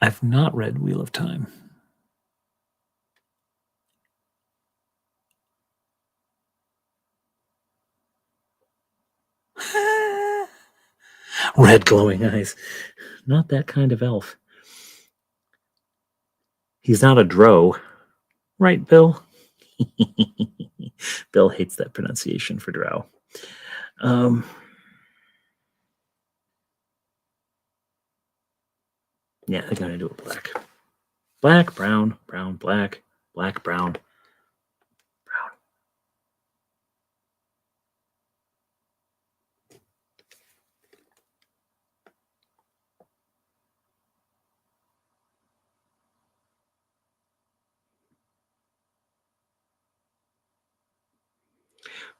I've not read Wheel of Time. Red glowing eyes. Not that kind of elf. He's not a drow. Right, Bill? Bill hates that pronunciation for drow. Yeah, I think I'm going to do it black. Black, brown, brown, black, black, brown, brown.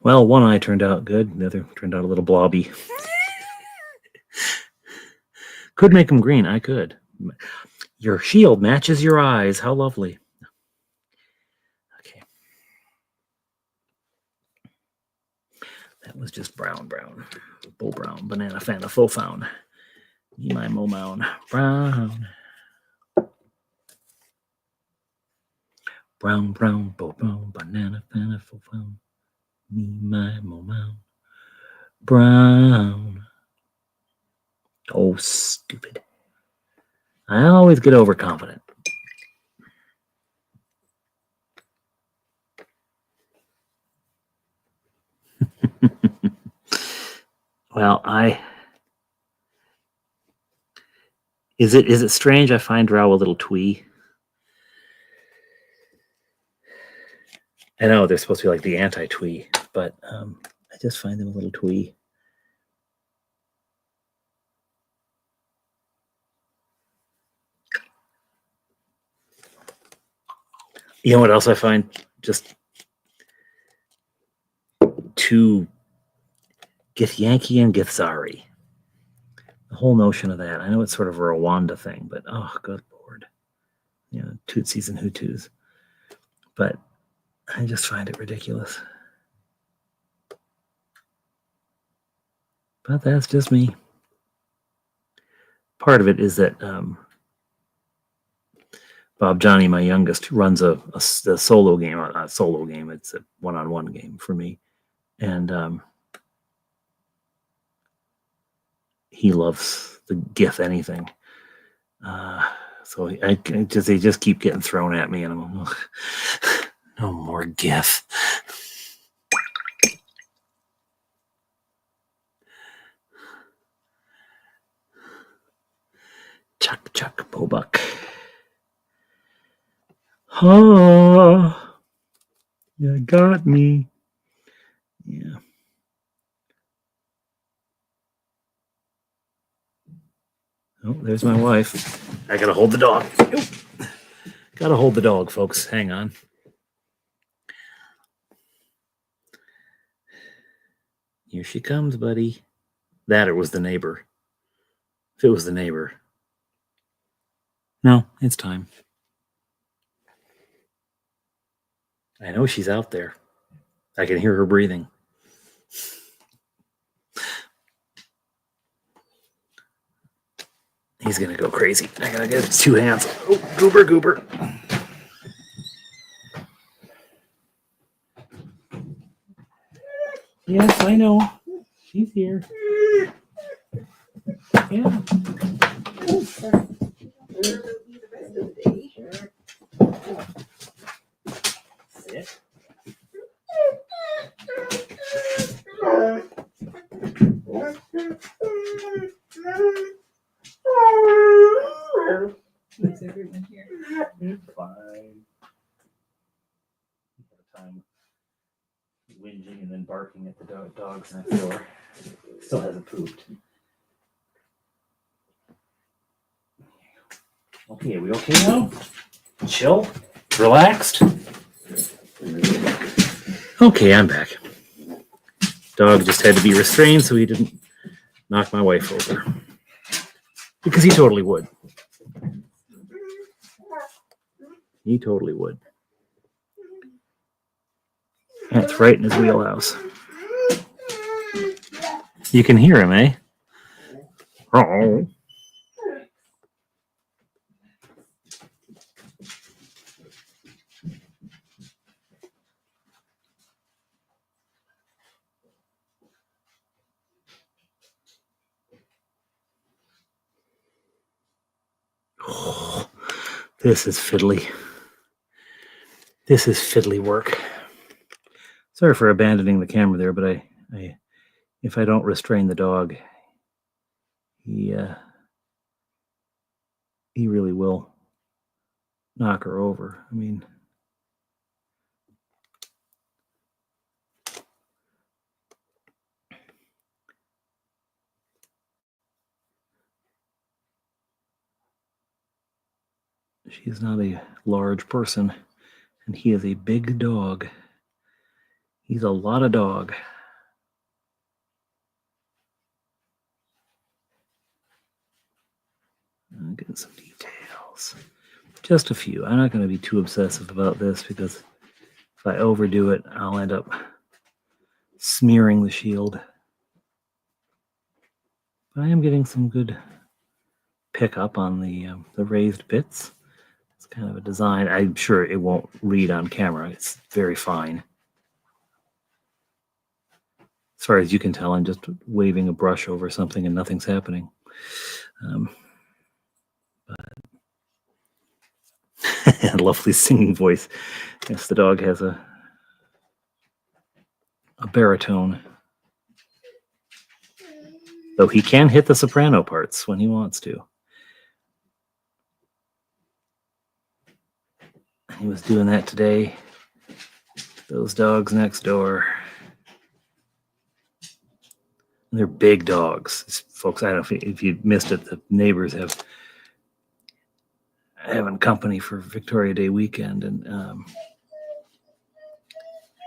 Well, one eye turned out good. The other turned out a little blobby. Could make them green. I could. Your shield matches your eyes. How lovely. Okay. That was just brown. Bull brown. Banana Fanta faux found. Me, my mo mound. Brown. Brown, bull brown. Banana Fanta faux found. Me, my mo mound. Brown. Oh, stupid. I always get overconfident. Well, is it strange I find drow a little twee? I know they're supposed to be like the anti-twee, but I just find them a little twee. You know what else I find just too Githyanki and Githzari. The whole notion of that. I know it's sort of a Rwanda thing, but oh, good Lord. You know, Tutsis and Hutus. But I just find it ridiculous. But that's just me. Part of it is that Bob Johnny, my youngest, runs a solo game. Not a solo game, it's a one-on-one game for me. And he loves the GIF anything. So they just keep getting thrown at me, and I'm like, no more GIF. Chuck, Bobuck. Oh, you got me. Yeah. Oh, there's my wife. I gotta hold the dog. Gotta hold the dog, folks. Hang on. Here she comes, buddy. That or was the neighbor. If it was the neighbor. No, it's time. I know she's out there. I can hear her breathing. He's gonna go crazy. I gotta get his 2 hands. Oh, goober. Yes, I know. She's here. Yeah. Sit. Is everyone here? It's fine. Time whinging and then barking at the dogs next door. Still hasn't pooped. Okay, are we okay now? Chill? Relaxed? Okay, I'm back. Dog just had to be restrained so he didn't knock my wife over. Because he totally would. He totally would. That's right in his wheelhouse. You can hear him, eh? Oh. Oh, this is fiddly. This is fiddly work. Sorry for abandoning the camera there, but I if I don't restrain the dog, he really will knock her over. I mean, she is not a large person, and he is a big dog. He's a lot of dog. I'm getting some details. Just a few. I'm not going to be too obsessive about this because if I overdo it, I'll end up smearing the shield. But I am getting some good pickup on the raised bits. It's kind of a design. I'm sure it won't read on camera. It's very fine. As far as you can tell, I'm just waving a brush over something and nothing's happening. Lovely singing voice. Yes, the dog has a baritone. Though he can hit the soprano parts when he wants to. He was doing that today. Those dogs next door. And they're big dogs. Folks, I don't know if you missed it, the neighbors having company for Victoria Day weekend, and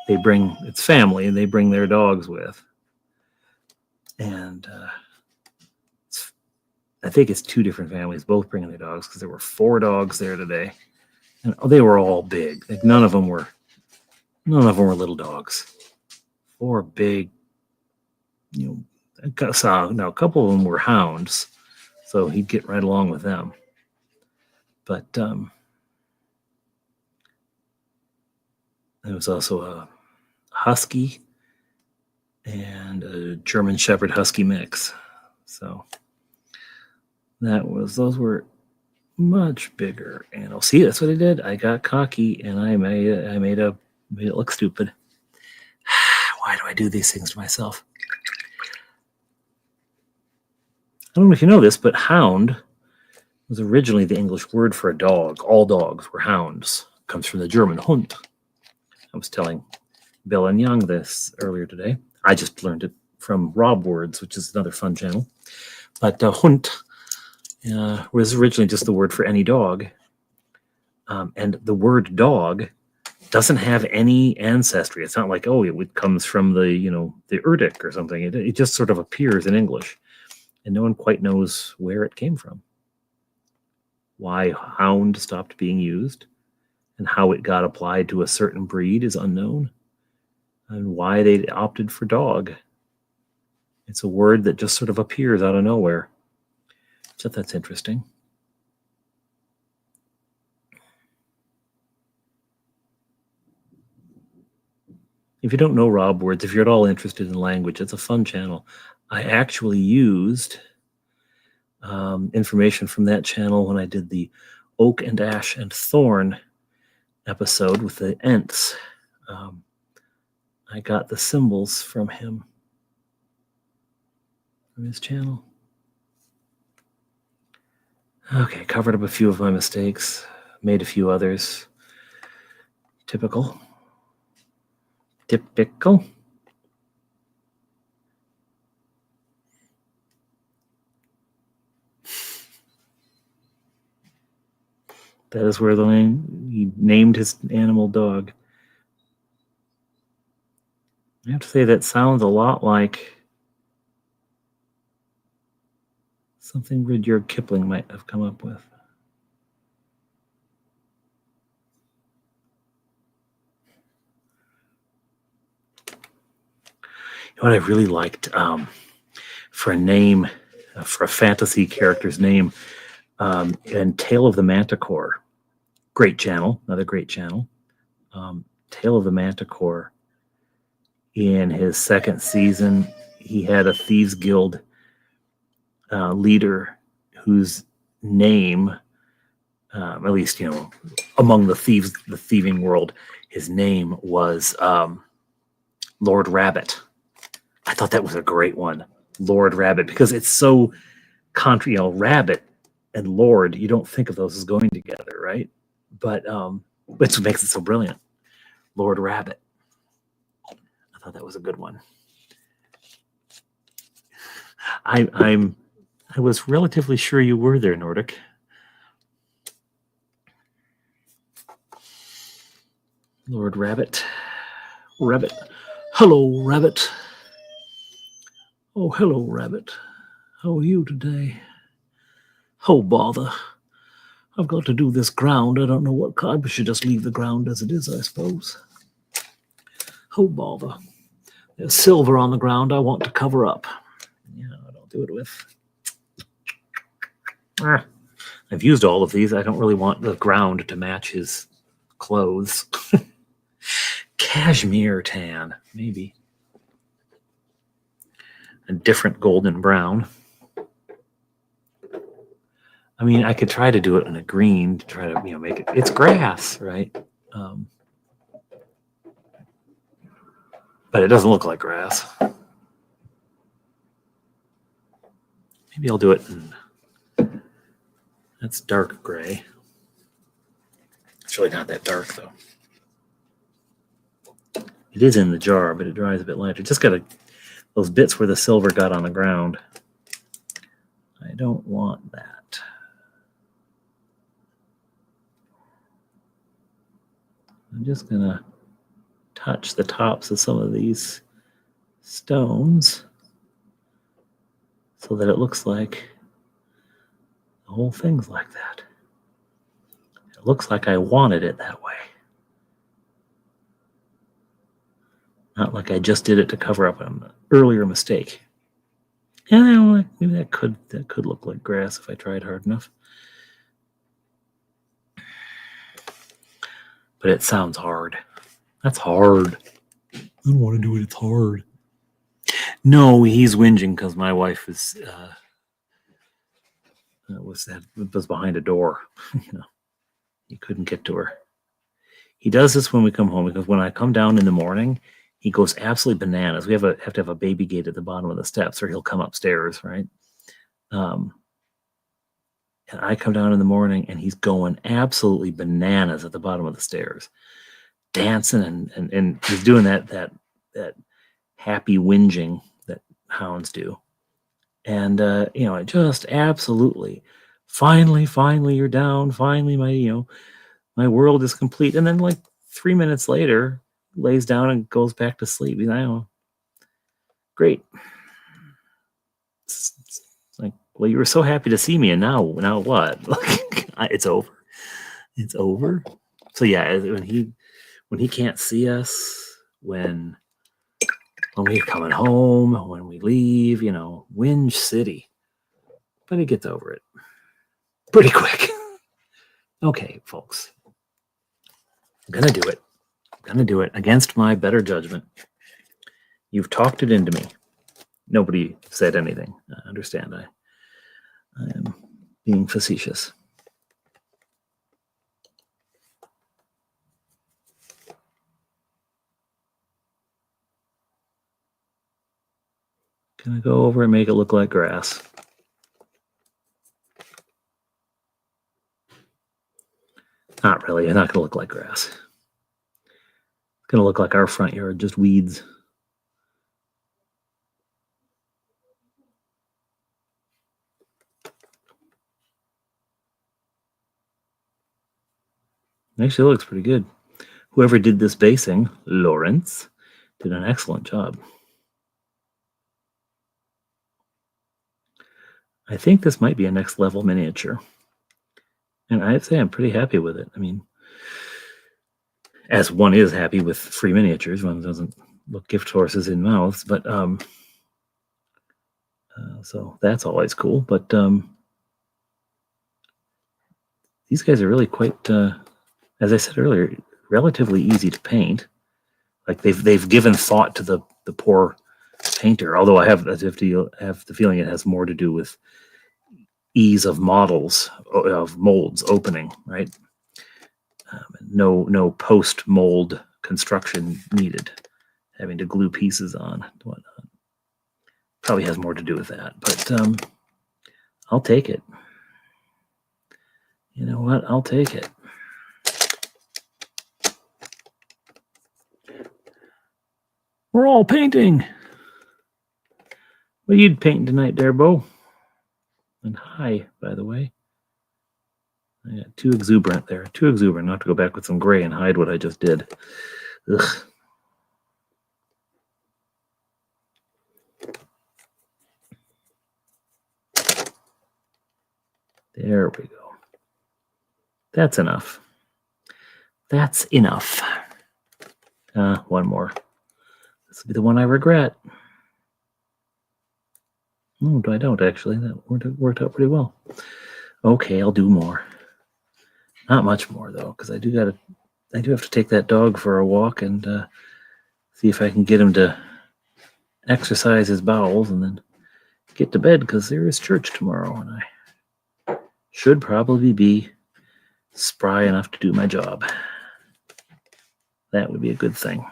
they bring, it's family, and they bring their dogs with. And I think it's two different families, both bringing their dogs, because there were 4 dogs there today. And they were all big. Like none of them were little dogs. 4 big, a couple of them were hounds, so he'd get right along with them. But there was also a husky and a German Shepherd Husky mix. So those were much bigger animals. See, that's what I did. I got cocky and I made it look stupid. Why do I do these things to myself? I don't know if you know this, but hound was originally the English word for a dog. All dogs were hounds. It comes from the German Hund. I was telling Bill and Young this earlier today. I just learned it from Rob Words, which is another fun channel. But Hund was originally just the word for any dog. And the word dog doesn't have any ancestry. It's not like, it comes from the Urdic or something. It just sort of appears in English. And no one quite knows where it came from. Why hound stopped being used and how it got applied to a certain breed is unknown. And why they opted for dog. It's a word that just sort of appears out of nowhere. So that's interesting. If you don't know Rob Words, if you're at all interested in language, it's a fun channel. I actually used information from that channel when I did the Oak and Ash and Thorn episode with the Ents. I got the symbols from him, from his channel. Okay, covered up a few of my mistakes, made a few others. Typical. That is where he named his animal dog. I have to say that sounds a lot like something Rudyard Kipling might have come up with. You know what I really liked for a name, for a fantasy character's name, and Tale of the Manticore. Great channel, another great channel. Tale of the Manticore. In his second season, he had a Thieves Guild leader whose name, at least, among the thieving world, his name was Lord Rabbit. I thought that was a great one, Lord Rabbit, because it's so Rabbit and Lord, you don't think of those as going together, right? But that's what makes it so brilliant. Lord Rabbit. I thought that was a good one. I was relatively sure you were there, Nordic. Lord Rabbit. Rabbit. Hello, Rabbit. Oh, hello, Rabbit. How are you today? Oh, bother. I've got to do this ground. I don't know what kind. We should just leave the ground as it is, I suppose. Oh, bother. There's silver on the ground I want to cover up. Yeah, I don't do it with. I've used all of these. I don't really want the ground to match his clothes. Cashmere tan, maybe. A different golden brown. I mean, I could try to do it in a green to try to, make it. It's grass, right? But it doesn't look like grass. Maybe I'll do it in. That's dark gray. It's really not that dark, though. It is in the jar, but it dries a bit lighter. Just got those bits where the silver got on the ground. I don't want that. I'm just going to touch the tops of some of these stones so that it looks like the whole thing's like that. It looks like I wanted it that way. Not like I just did it to cover up an earlier mistake. Yeah, maybe that could look like grass if I tried hard enough. But it sounds hard. That's hard. I don't want to do it. It's hard. No, he's whinging because my wife was behind a door. He couldn't get to her. He does this when we come home because when I come down in the morning, he goes absolutely bananas. We have to have a baby gate at the bottom of the steps, or he'll come upstairs, right? And I come down in the morning, and he's going absolutely bananas at the bottom of the stairs, dancing, and he's doing that happy whinging that hounds do. And it just absolutely, finally you're down. Finally, my world is complete. And then like 3 minutes later, lays down and goes back to sleep. Great. It's like, well, you were so happy to see me, and now what? It's over. It's over. So yeah, when he can't see us, when we're coming home, when we leave, whinge city. But he gets over it pretty quick. Okay, folks. I'm gonna do it against my better judgment. You've talked it into me. Nobody said anything. I understand. I am being facetious. Can I go over and make it look like grass? Not really. It's not going to look like grass. It's going to look like our front yard, just weeds. Actually, it looks pretty good. Whoever did this basing, Lawrence, did an excellent job. I think this might be a next level miniature. And I'd say I'm pretty happy with it. I mean, as one is happy with free miniatures, one doesn't look gift horses in mouths, but so that's always cool. But these guys are really quite, as I said earlier, relatively easy to paint. Like they've given thought to the poor painter. Although I have the feeling it has more to do with ease of models of molds opening, right? No post mold construction needed. Having to glue pieces on and whatnot. Probably has more to do with that, but I'll take it. You know what? I'll take it. We're all painting. What are you painting tonight there, Bo? And hi, by the way. I got too exuberant there. Too exuberant. I'll have to go back with some gray and hide what I just did. Ugh. There we go. That's enough. That's enough. One more. This will be the one I regret. No, I don't actually. That worked out pretty well. Okay, I'll do more. Not much more though, because I do have to take that dog for a walk and see if I can get him to exercise his bowels and then get to bed, because there is church tomorrow and I should probably be spry enough to do my job. That would be a good thing.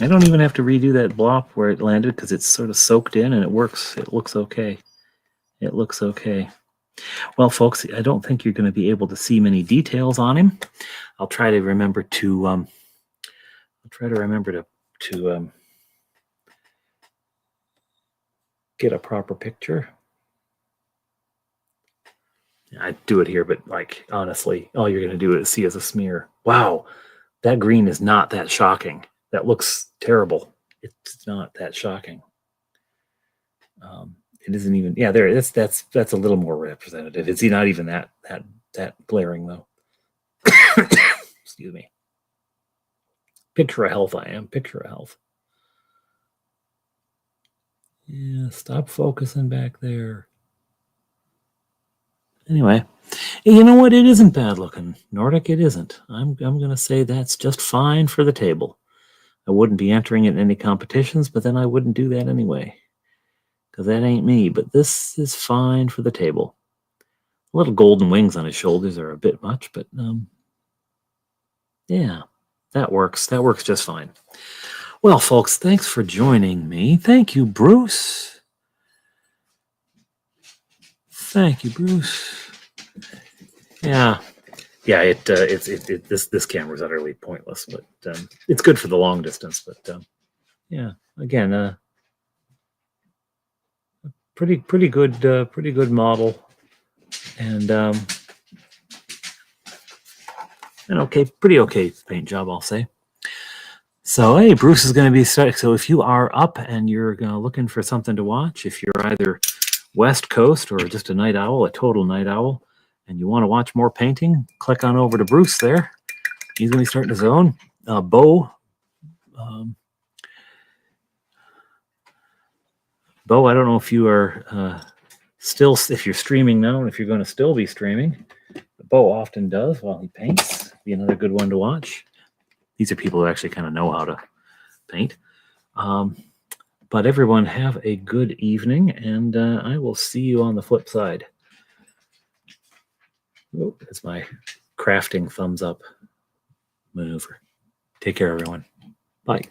I don't even have to redo that block where it landed because it's sort of soaked in and it works. It looks okay. It looks okay. Well, folks, I don't think you're going to be able to see many details on him. I'll try to remember to get a proper picture. I do it here, but like honestly, all you're going to do is see is a smear. Wow, that green is not that shocking. That looks terrible. It's not that shocking. It isn't even. Yeah, there. That's a little more representative. It's not even that glaring though. Excuse me. Picture of health. I am picture of health. Yeah, stop focusing back there. Anyway, you know what? It isn't bad looking, Nordic. It isn't. I'm gonna say that's just fine for the table. I wouldn't be entering it in any competitions, but then I wouldn't do that anyway, because that ain't me. But this is fine for the table. Little golden wings on his shoulders are a bit much, but yeah, that works. That works just fine. Well, folks, thanks for joining me. Thank you, Bruce. Thank you, Bruce. Yeah. This camera is utterly pointless, but it's good for the long distance. But yeah, again, pretty good model, and pretty okay paint job, I'll say. So hey, Bruce is going to be starting. So if you are up and you're looking for something to watch, if you're either West Coast or just a night owl, a total night owl, and you want to watch more painting, click on over to Bruce there. He's going to be starting his own. Bo, I don't know if you are if you're streaming now and if you're going to still be streaming. Bo often does while he paints. Be another good one to watch. These are people who actually kind of know how to paint. But everyone have a good evening, and I will see you on the flip side. Oh, that's my crafting thumbs up maneuver. Take care, everyone. Bye.